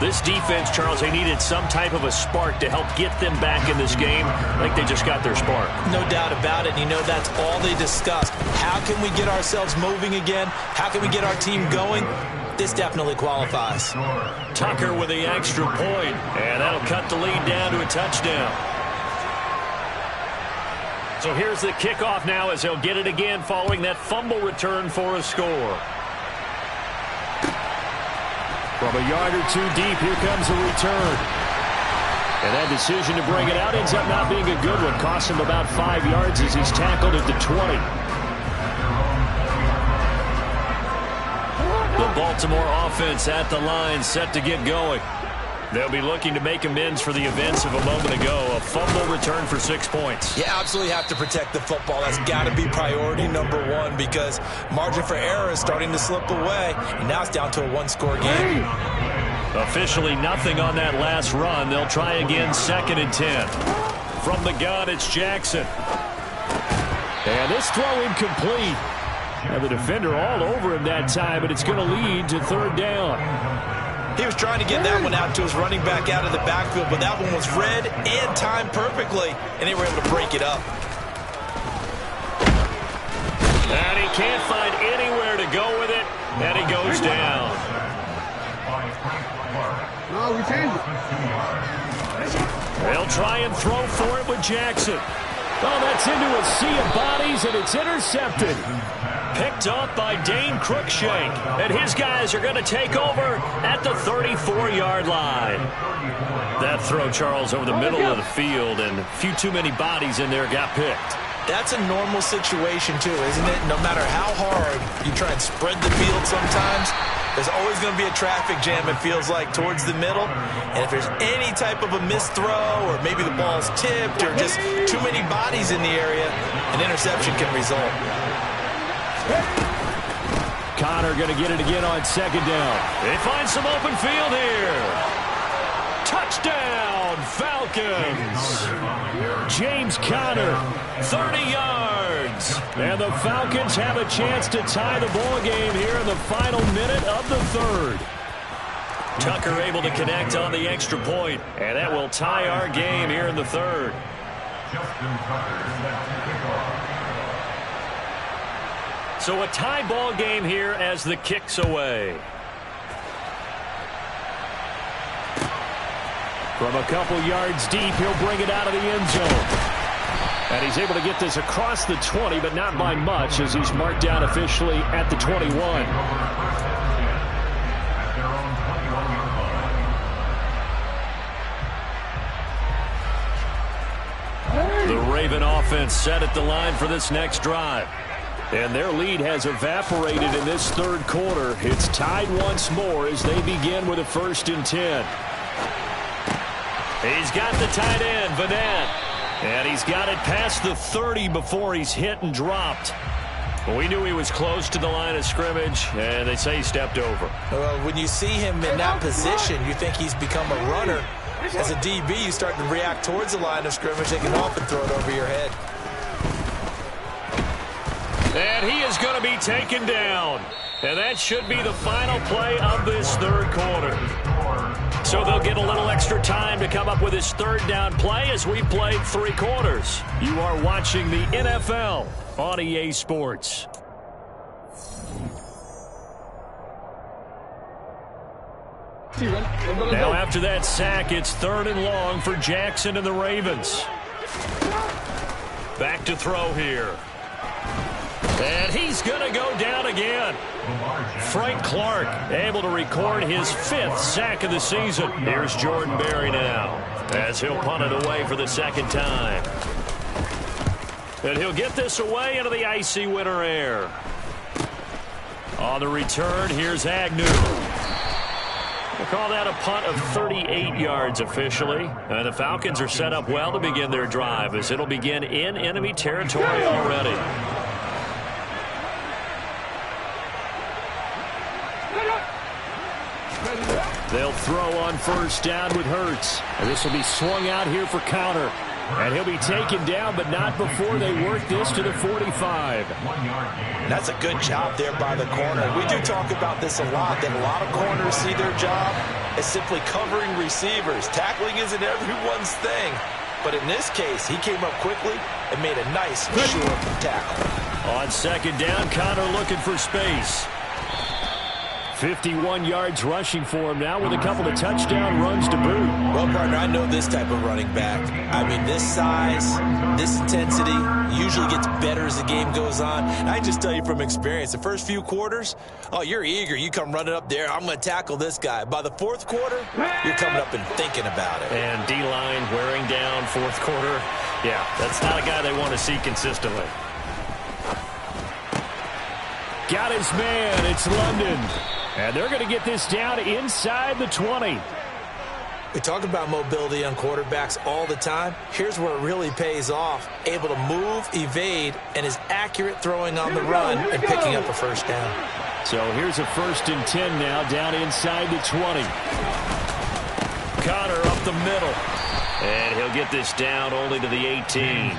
This defense, Charles, they needed some type of a spark to help get them back in this game. I think they just got their spark. No doubt about it. You know, that's all they discussed. How can we get ourselves moving again? How can we get our team going? This definitely qualifies. Tucker with the extra point, and that'll cut the lead down to a touchdown. So here's the kickoff now as he'll get it again following that fumble return for a score. From a yard or two deep, here comes a return. And that decision to bring it out ends up not being a good one. Costs him about 5 yards as he's tackled at the 20. The Baltimore offense at the line, set to get going. They'll be looking to make amends for the events of a moment ago. A fumble return for 6 points. You absolutely have to protect the football. That's got to be priority number 1, because margin for error is starting to slip away. And now it's down to a 1-score game. Officially nothing on that last run. They'll try again, 2nd and 10. From the gun, it's Jackson. And this throw incomplete. And the defender all over him that time, but it's going to lead to 3rd down. He was trying to get that one out to his running back out of the backfield, but that one was read and timed perfectly, and they were able to break it up. And he can't find anywhere to go with it, and he goes down. No, we changed it. They'll try and throw for it with Jackson. Oh, that's into a sea of bodies, and it's intercepted. Picked off by Dane Cruikshank. And his guys are going to take over at the 34-yard line. That throw, Charles, over the middle of the field, and a few too many bodies in there got picked. That's a normal situation, too, isn't it? No matter how hard you try and spread the field sometimes, there's always going to be a traffic jam, it feels like, towards the middle. And if there's any type of a missed throw, or maybe the ball's tipped, or just too many bodies in the area, an interception can result. Connor going to get it again on 2nd down. They find some open field here. Touchdown, Falcons. James Conner, 30 yards. And the Falcons have a chance to tie the ball game here in the final minute of the 3rd. Tucker able to connect on the extra point, and that will tie our game here in the 3rd. So a tie ball game here as the kick's away. From a couple yards deep, he'll bring it out of the end zone. And he's able to get this across the 20, but not by much, as he's marked down officially at the 21. The Raven offense set at the line for this next drive. And their lead has evaporated in this third quarter. It's tied once more as they begin with a 1st and 10. He's got the tight end, Vanette. And he's got it past the 30 before he's hit and dropped. Well, we knew he was close to the line of scrimmage, and they say he stepped over. Well, when you see him in that position, you think he's become a runner. As a DB, you start to react towards the line of scrimmage. They can often throw it over your head. And he is going to be taken down. And that should be the final play of this third quarter. So they'll get a little extra time to come up with his third down play as we played 3 quarters. You are watching the NFL on EA Sports. Now after that sack, it's 3rd and long for Jackson and the Ravens. Back to throw here. And he's going to go down again. Frank Clark able to record his 5th sack of the season. Here's Jordan Berry now as he'll punt it away for the 2nd time. And he'll get this away into the icy winter air. On the return, here's Agnew. We'll call that a punt of 38 yards officially. And the Falcons are set up well to begin their drive as it'll begin in enemy territory already. They'll throw on 1st down with Hurts. And this will be swung out here for counter. And he'll be taken down, but not before they work this to the 45. That's a good job there by the corner. We do talk about this a lot, that a lot of corners see their job as simply covering receivers. Tackling isn't everyone's thing. But in this case, he came up quickly and made a nice, short tackle. On 2nd down, Connor looking for space. 51 yards rushing for him now with a couple of touchdown runs to boot. Well, partner, I know this type of running back. I mean, this size, this intensity usually gets better as the game goes on. And I just tell you from experience, the first few quarters, oh, you're eager. You come running up there, I'm going to tackle this guy. By the 4th quarter, you're coming up and thinking about it. And D-line wearing down 4th quarter. Yeah, that's not a guy they want to see consistently. Got his man. It's London. And they're going to get this down inside the 20. We talk about mobility on quarterbacks all the time. Here's where it really pays off. Able to move, evade, and is accurate throwing on the run and picking up a 1st down. So here's a 1st and 10 now down inside the 20. Connor up the middle. And he'll get this down only to the 18.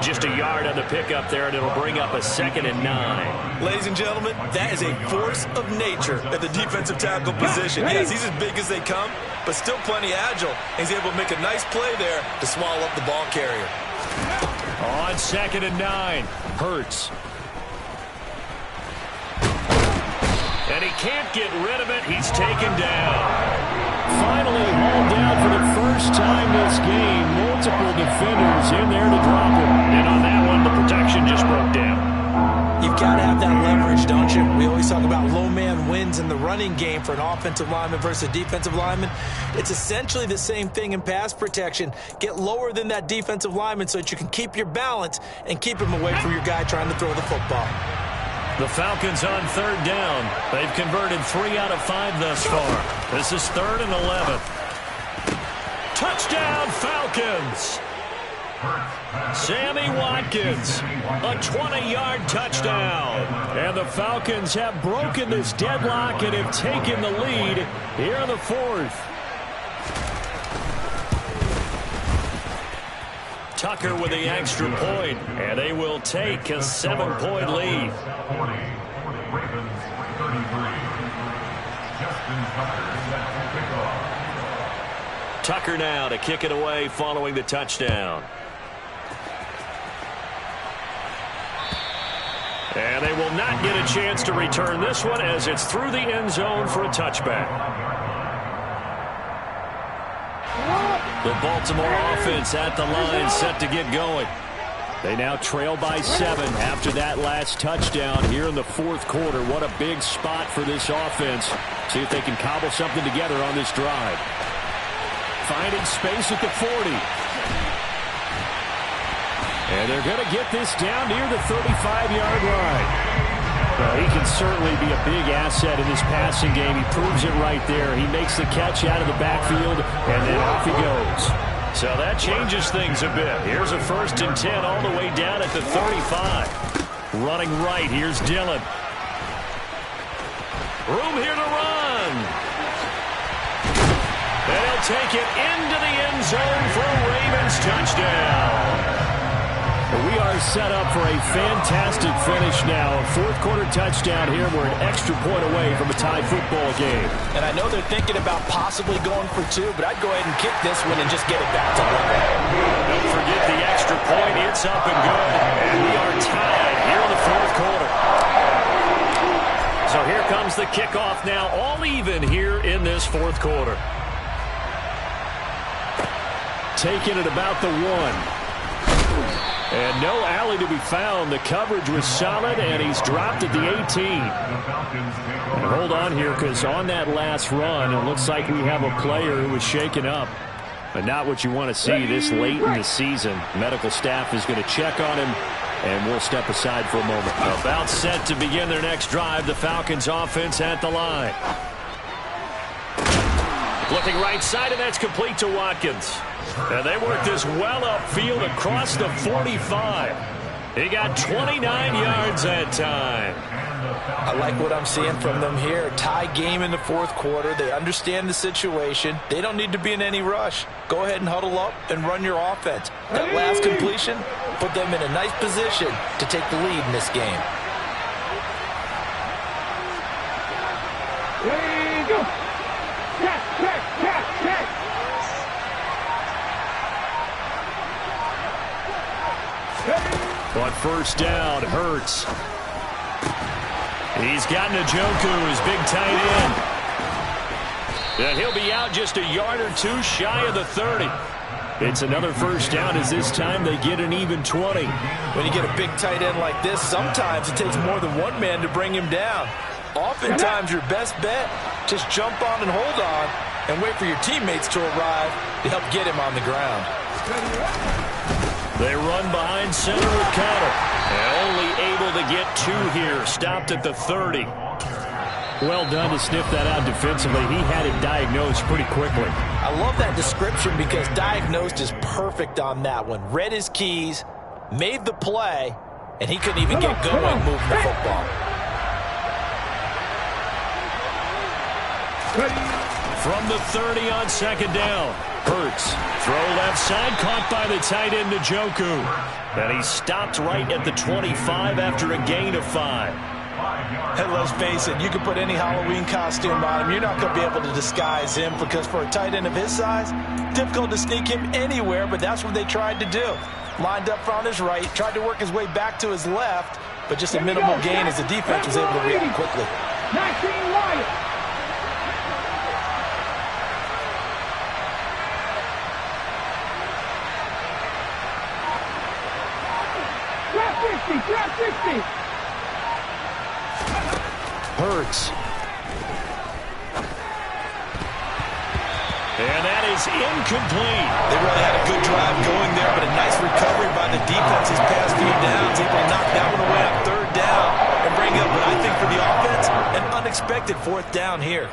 Just a yard on the pickup there, and it'll bring up a 2nd and 9. Ladies and gentlemen, that is a force of nature at the defensive tackle position. Yes, he's as big as they come, but still plenty agile. He's able to make a nice play there to swallow up the ball carrier. On 2nd and 9, Hurts. And he can't get rid of it. He's taken down. Finally hauled down for the first time this game. Multiple defenders in there to drop him. And on that one, the protection just broke down. You've got to have that leverage, don't you? We always talk about low man wins in the running game for an offensive lineman versus a defensive lineman. It's essentially the same thing in pass protection. Get lower than that defensive lineman so that you can keep your balance and keep him away from your guy trying to throw the football. The Falcons on 3rd down. They've converted 3 out of 5 thus far. This is 3rd and 11. Touchdown, Falcons! Sammy Watkins, a 20-yard touchdown. And the Falcons have broken this deadlock and have taken the lead here in the 4th. Tucker with the extra point, and they will take a 7-point lead. Tucker now to kick it away following the touchdown. And they will not get a chance to return this one as it's through the end zone for a touchback. The Baltimore offense at the line set to get going. They now trail by 7 after that last touchdown here in the 4th quarter. What a big spot for this offense. See if they can cobble something together on this drive. Finding space at the 40. And they're going to get this down near the 35-yard line. Well, he can certainly be a big asset in this passing game. He proves it right there. He makes the catch out of the backfield, and then off he goes. So that changes things a bit. Here's a 1st and 10 all the way down at the 35. Running right, here's Dillon. Room here to run. And he'll take it into the end zone for a Ravens touchdown. We are set up for a fantastic finish now. A 4th-quarter touchdown here. We're an extra point away from a tied football game. And I know they're thinking about possibly going for 2, but I'd go ahead and kick this one and just get it back to 1. Don't forget the extra point. It's up and good. And we are tied here in the 4th quarter. So here comes the kickoff now, all even here in this 4th quarter. Taking it about the 1. And no alley to be found. The coverage was solid, and he's dropped at the 18. And hold on here, because on that last run, it looks like we have a player who was shaken up. But not what you want to see this late in the season. Medical staff is going to check on him, and we'll step aside for a moment. About set to begin their next drive. The Falcons offense at the line. Looking right side, and that's complete to Watkins. And they work this well upfield across the 45. He got 29 yards that time. I like what I'm seeing from them here. Tie game in the 4th quarter. They understand the situation. They don't need to be in any rush. Go ahead and huddle up and run your offense. That last completion put them in a nice position to take the lead in this game. There you go. Check. On 1st down, Hurts. He's got Njoku, his big tight end. And he'll be out just a yard or 2 shy of the 30. It's another 1st down, as this time they get an even 20. When you get a big tight end like this, sometimes it takes more than one man to bring him down. Oftentimes, your best bet, just jump on and hold on and wait for your teammates to arrive to help get him on the ground. They run behind center with Conner. And only able to get 2 here. Stopped at the 30. Well done to sniff that out defensively. He had it diagnosed pretty quickly. I love that description because diagnosed is perfect on that one. Read his keys, made the play, and he couldn't even get going moving the football. From the 30 on 2nd down. Hurts. Throw left side, caught by the tight end Njoku. And he stopped right at the 25 after a gain of 5. And let's face it, you can put any Halloween costume on him. You're not going to be able to disguise him because for a tight end of his size, difficult to sneak him anywhere, but that's what they tried to do. Lined up on his right, tried to work his way back to his left, but just a minimal gain as the defense was able to react quickly. 19 Wyatt. Grab 60. Hurts. And that is incomplete. They really had a good drive going there, but a nice recovery by the defense his past few downs, able to knock that one away on 3rd down and bring up what I think for the offense, an unexpected 4th down here.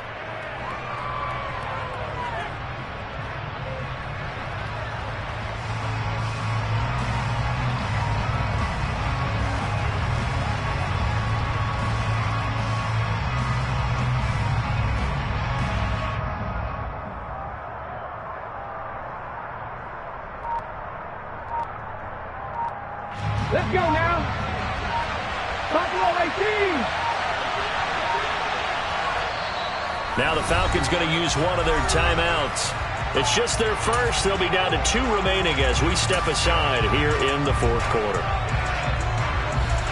Let's go now. Buffalo 18. Now the Falcons going to use one of their timeouts. It's just their first. They'll be down to 2 remaining as we step aside here in the 4th quarter.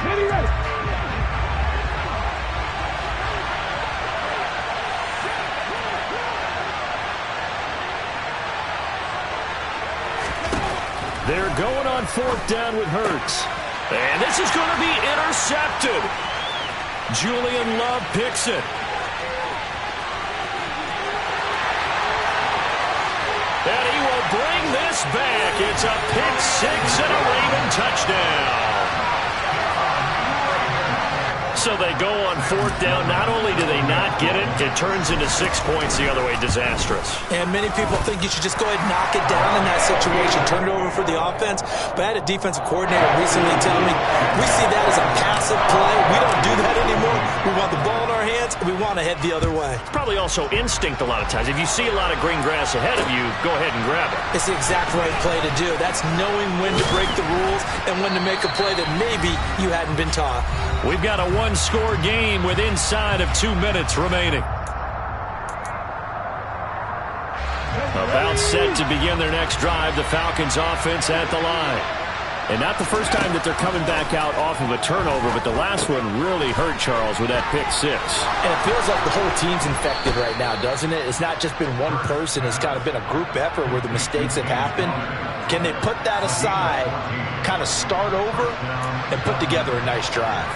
Ready. They're going on 4th down with Hurts. And this is going to be intercepted. Julian Love picks it. And he will bring this back. It's a pick six and a Raven touchdown. So they go on fourth down. Not only do they not get it, it turns into 6 points the other way. Disastrous. And many people think you should just go ahead and knock it down in that situation. Turn it over for the offense. But I had a defensive coordinator recently tell me, we see that as a passive play. We don't do that anymore. We want the ball in our hands, and we want to head the other way. It's probably also instinct a lot of times. If you see a lot of green grass ahead of you, go ahead and grab it. It's the exact right play to do. That's knowing when to break the rules and when to make a play that maybe you hadn't been taught. We've got a one-score game with inside of 2 minutes remaining. About set to begin their next drive, the Falcons offense at the line. And not the first time that they're coming back out off of a turnover, but the last one really hurt, Charles, with that pick six. And it feels like the whole team's infected right now, doesn't it? It's not just been one person. It's kind of been a group effort where the mistakes have happened. Can they put that aside, kind of start over, and put together a nice drive?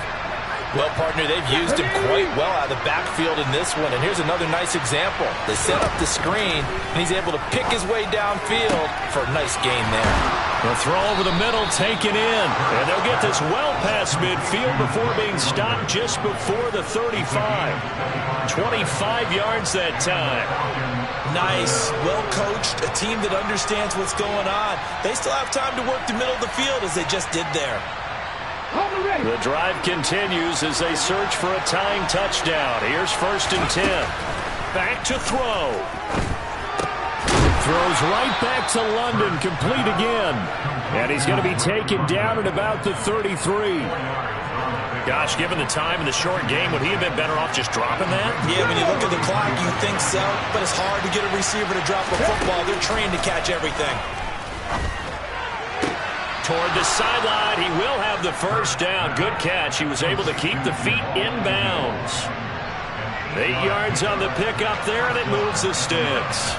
Well, partner, they've used him quite well out of the backfield in this one. And here's another nice example. They set up the screen, and he's able to pick his way downfield for a nice gain there. The throw over the middle taken in. And they'll get this well past midfield before being stopped just before the 35. 25 yards that time. Nice. Well coached. A team that understands what's going on. They still have time to work the middle of the field as they just did there. The drive continues as they search for a tying touchdown. Here's 1st and 10. Back to throw. Throws right back to London, complete again. And he's going to be taken down at about the 33. Gosh, given the time in the short game, would he have been better off just dropping that? Yeah, when you look at the clock, you think so. But it's hard to get a receiver to drop a football. They're trained to catch everything. Toward the sideline, he will have the first down. Good catch. He was able to keep the feet in bounds. 8 yards on the pickup there, and it moves the sticks.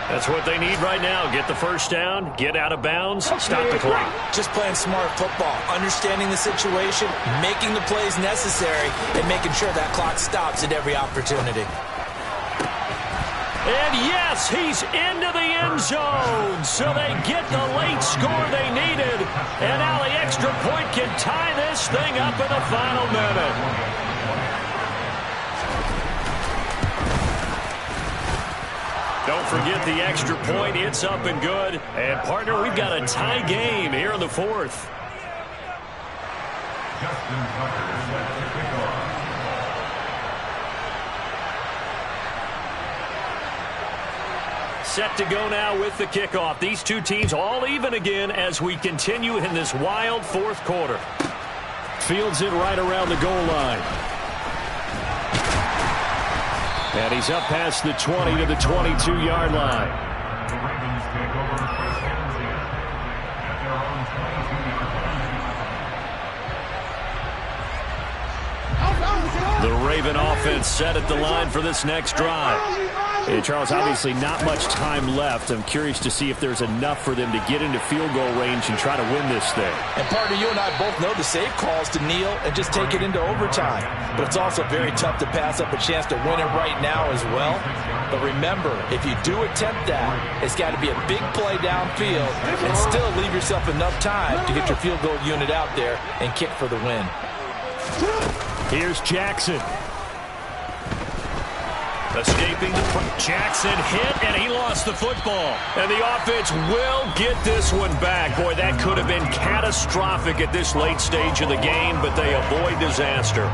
That's what they need right now. Get the first down, get out of bounds, stop the clock. Just playing smart football, understanding the situation, making the plays necessary, and making sure that clock stops at every opportunity. And yes, he's into the end zone. So they get the late score they needed. And now the extra point can tie this thing up in the final minute. Don't forget the extra point. It's up and good. And, partner, we've got a tie game here in the fourth. Set to go now with the kickoff. These two teams all even again as we continue in this wild fourth quarter. Fields it right around the goal line. And he's up past the 20 to the 22-yard line. The Raven offense set at the line for this next drive. Hey, Charles, obviously not much time left. I'm curious to see if there's enough for them to get into field goal range and try to win this thing. And, partner, you and I both know the safe calls to kneel and just take it into overtime. But it's also very tough to pass up a chance to win it right now as well. But remember, if you do attempt that, it's got to be a big play downfield and still leave yourself enough time to get your field goal unit out there and kick for the win. Here's Jackson. Escaping the Jackson hit, and he lost the football. And the offense will get this one back. Boy, that could have been catastrophic at this late stage of the game, but they avoid disaster.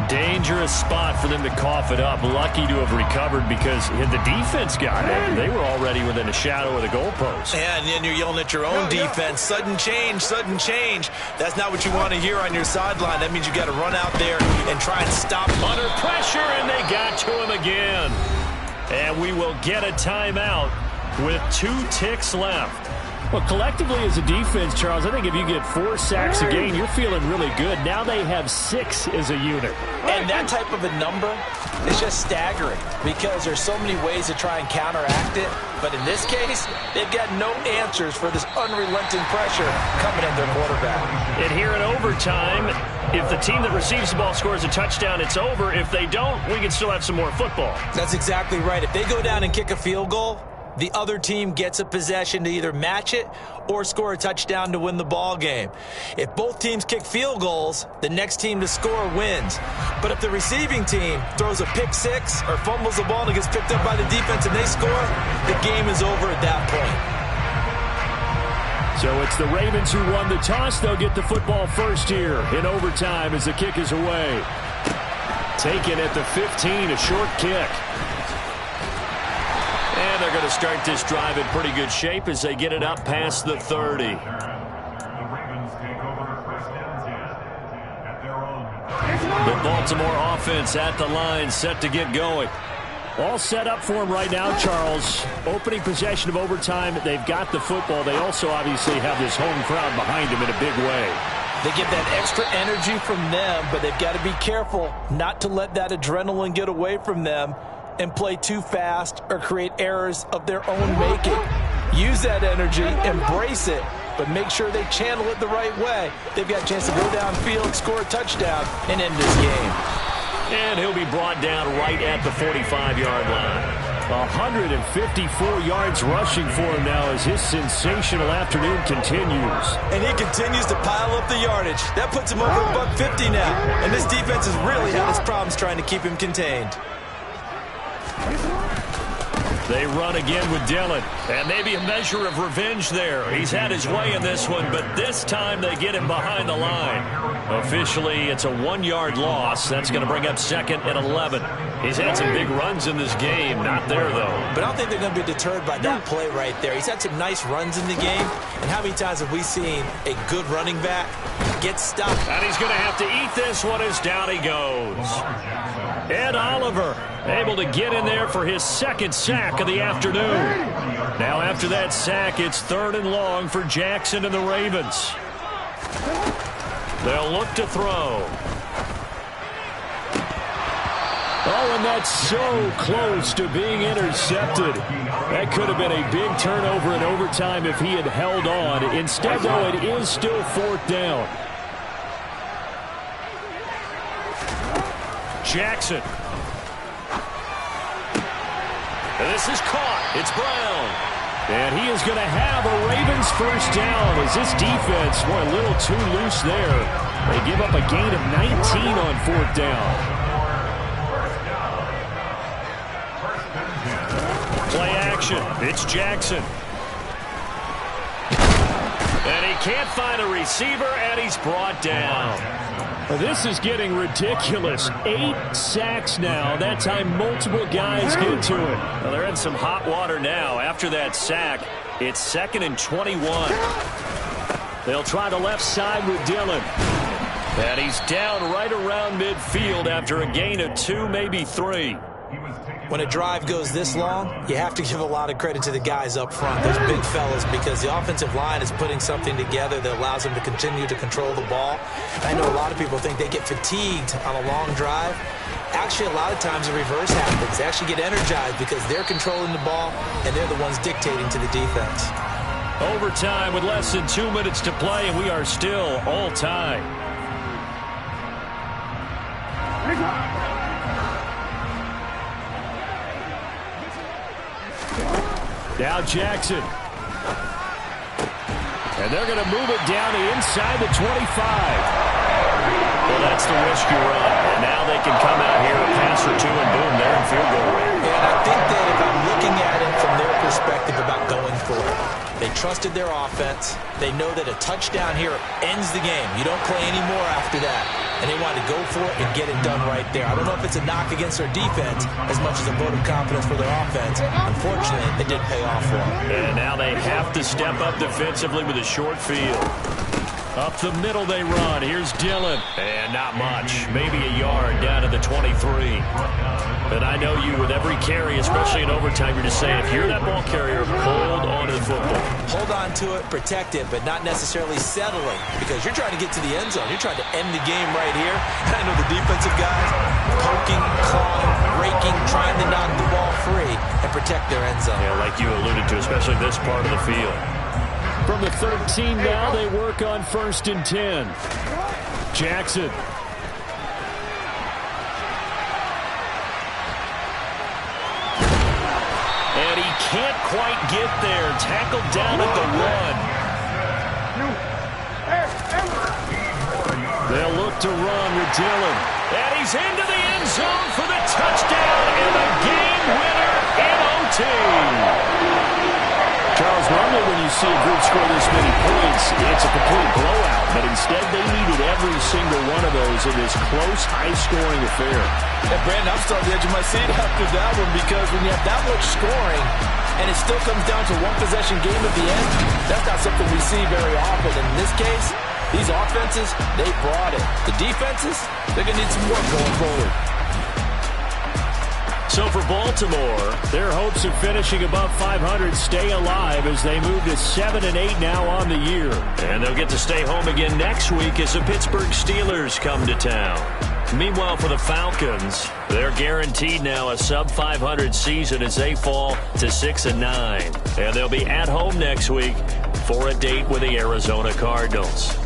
Dangerous spot for them to cough it up. Lucky to have recovered because the defense got it. They were already within a shadow of the goalpost. Yeah, and then you're yelling at your own defense. Sudden change, sudden change. That's not what you want to hear on your sideline. That means you got to run out there and try and stop. Under pressure, and they got to him again. And we will get a timeout with 2 ticks left. Well, collectively as a defense, Charles, I think if you get 4 sacks a game, you're feeling really good. Now they have 6 as a unit. And that type of a number is just staggering because there's so many ways to try and counteract it. But in this case, they've got no answers for this unrelenting pressure coming at their quarterback. And here in overtime, if the team that receives the ball scores a touchdown, it's over. If they don't, we can still have some more football. That's exactly right. If they go down and kick a field goal, the other team gets a possession to either match it or score a touchdown to win the ball game. If both teams kick field goals, the next team to score wins. But if the receiving team throws a pick six or fumbles the ball and it gets picked up by the defense and they score, the game is over at that point. So it's the Ravens who won the toss. They'll get the football first here in overtime as the kick is away. Taken at the 15, a short kick. And they're going to start this drive in pretty good shape as they get it up past the 30. The Ravens take over first and 10 at their own. The Baltimore offense at the line, set to get going. All set up for him right now, Charles. Opening possession of overtime. They've got the football. They also obviously have this home crowd behind them in a big way. They get that extra energy from them, but they've got to be careful not to let that adrenaline get away from them and play too fast or create errors of their own making. Use that energy, embrace it, but make sure they channel it the right way. They've got a chance to go downfield, score a touchdown, and end this game. And he'll be brought down right at the 45-yard line. 154 yards rushing for him now as his sensational afternoon continues. And he continues to pile up the yardage. That puts him over $150 now. And this defense has really had its problems trying to keep him contained. They run again with Dillon. And maybe a measure of revenge there. He's had his way in this one, but this time they get him behind the line. Officially, it's a 1-yard loss. That's going to bring up second and 11. He's had some big runs in this game. Not there, though. But I don't think they're going to be deterred by that play right there. He's had some nice runs in the game. And how many times have we seen a good running back get stopped? And he's going to have to eat this one as down he goes. Ed Oliver able to get in there for his second sack of the afternoon. Now after that sack, it's 3rd and long for Jackson and the Ravens. They'll look to throw. Oh, and that's so close to being intercepted. That could have been a big turnover in overtime if he had held on. Instead, though, it is still 4th down. Jackson. And this is caught. It's Brown. And he is going to have a Ravens first down as this defense, boy, a little too loose there. They give up a gain of 19 on 4th down. Play action. It's Jackson. And he can't find a receiver, and he's brought down. This is getting ridiculous. 8 sacks now. That time multiple guys get to it. Well, they're in some hot water now. After that sack, it's 2nd and 21. They'll try the left side with Dillon. And he's down right around midfield after a gain of 2, maybe 3. When a drive goes this long, you have to give a lot of credit to the guys up front, those big fellas, because the offensive line is putting something together that allows them to continue to control the ball. I know a lot of people think they get fatigued on a long drive. Actually, a lot of times the reverse happens. They actually get energized because they're controlling the ball, and they're the ones dictating to the defense. Overtime with less than 2 minutes to play, and we are still all tied. Now Jackson. And they're going to move it down to inside the 25. Well, that's the risk you run. And now they can come out here, a pass or 2, and boom, they're in field goal range. And I think that if I'm looking at it from their perspective about going for it, they trusted their offense. They know that a touchdown here ends the game. You don't play any more after that. And they wanted to go for it and get it done right there. I don't know if it's a knock against their defense as much as a vote of confidence for their offense. Unfortunately, it did pay off for them. And now they have to step up defensively with a short field. Up the middle they run. Here's Dillon. And not much. Maybe a yard down to the 23. And I know you, with every carry, especially in overtime, you're just saying, if you're that ball carrier, hold on to the football. Hold on to it, protect it, but not necessarily settling, because you're trying to get to the end zone. You're trying to end the game right here. And I know the defensive guys poking, clawing, raking, trying to knock the ball free and protect their end zone. Yeah, like you alluded to, especially this part of the field. From the 13 now, they work on 1st and 10. Jackson. And he can't quite get there. Tackled down at the 1. They'll look to run with Dillon. And he's into the end zone for the touchdown and the game winner in OT. Charles, normally when you see a group score this many points, it's a complete blowout. But instead, they needed every single one of those in this close, high-scoring affair. And Brandon, I'm still on the edge of my seat after that one because when you have that much scoring and it still comes down to one possession game at the end, that's not something we see very often. In this case, these offenses, they brought it. The defenses, they're going to need some work going forward. So for Baltimore, their hopes of finishing above 500 stay alive as they move to 7-8 now on the year. And they'll get to stay home again next week as the Pittsburgh Steelers come to town. Meanwhile, for the Falcons, they're guaranteed now a sub-500 season as they fall to 6-9. And they'll be at home next week for a date with the Arizona Cardinals.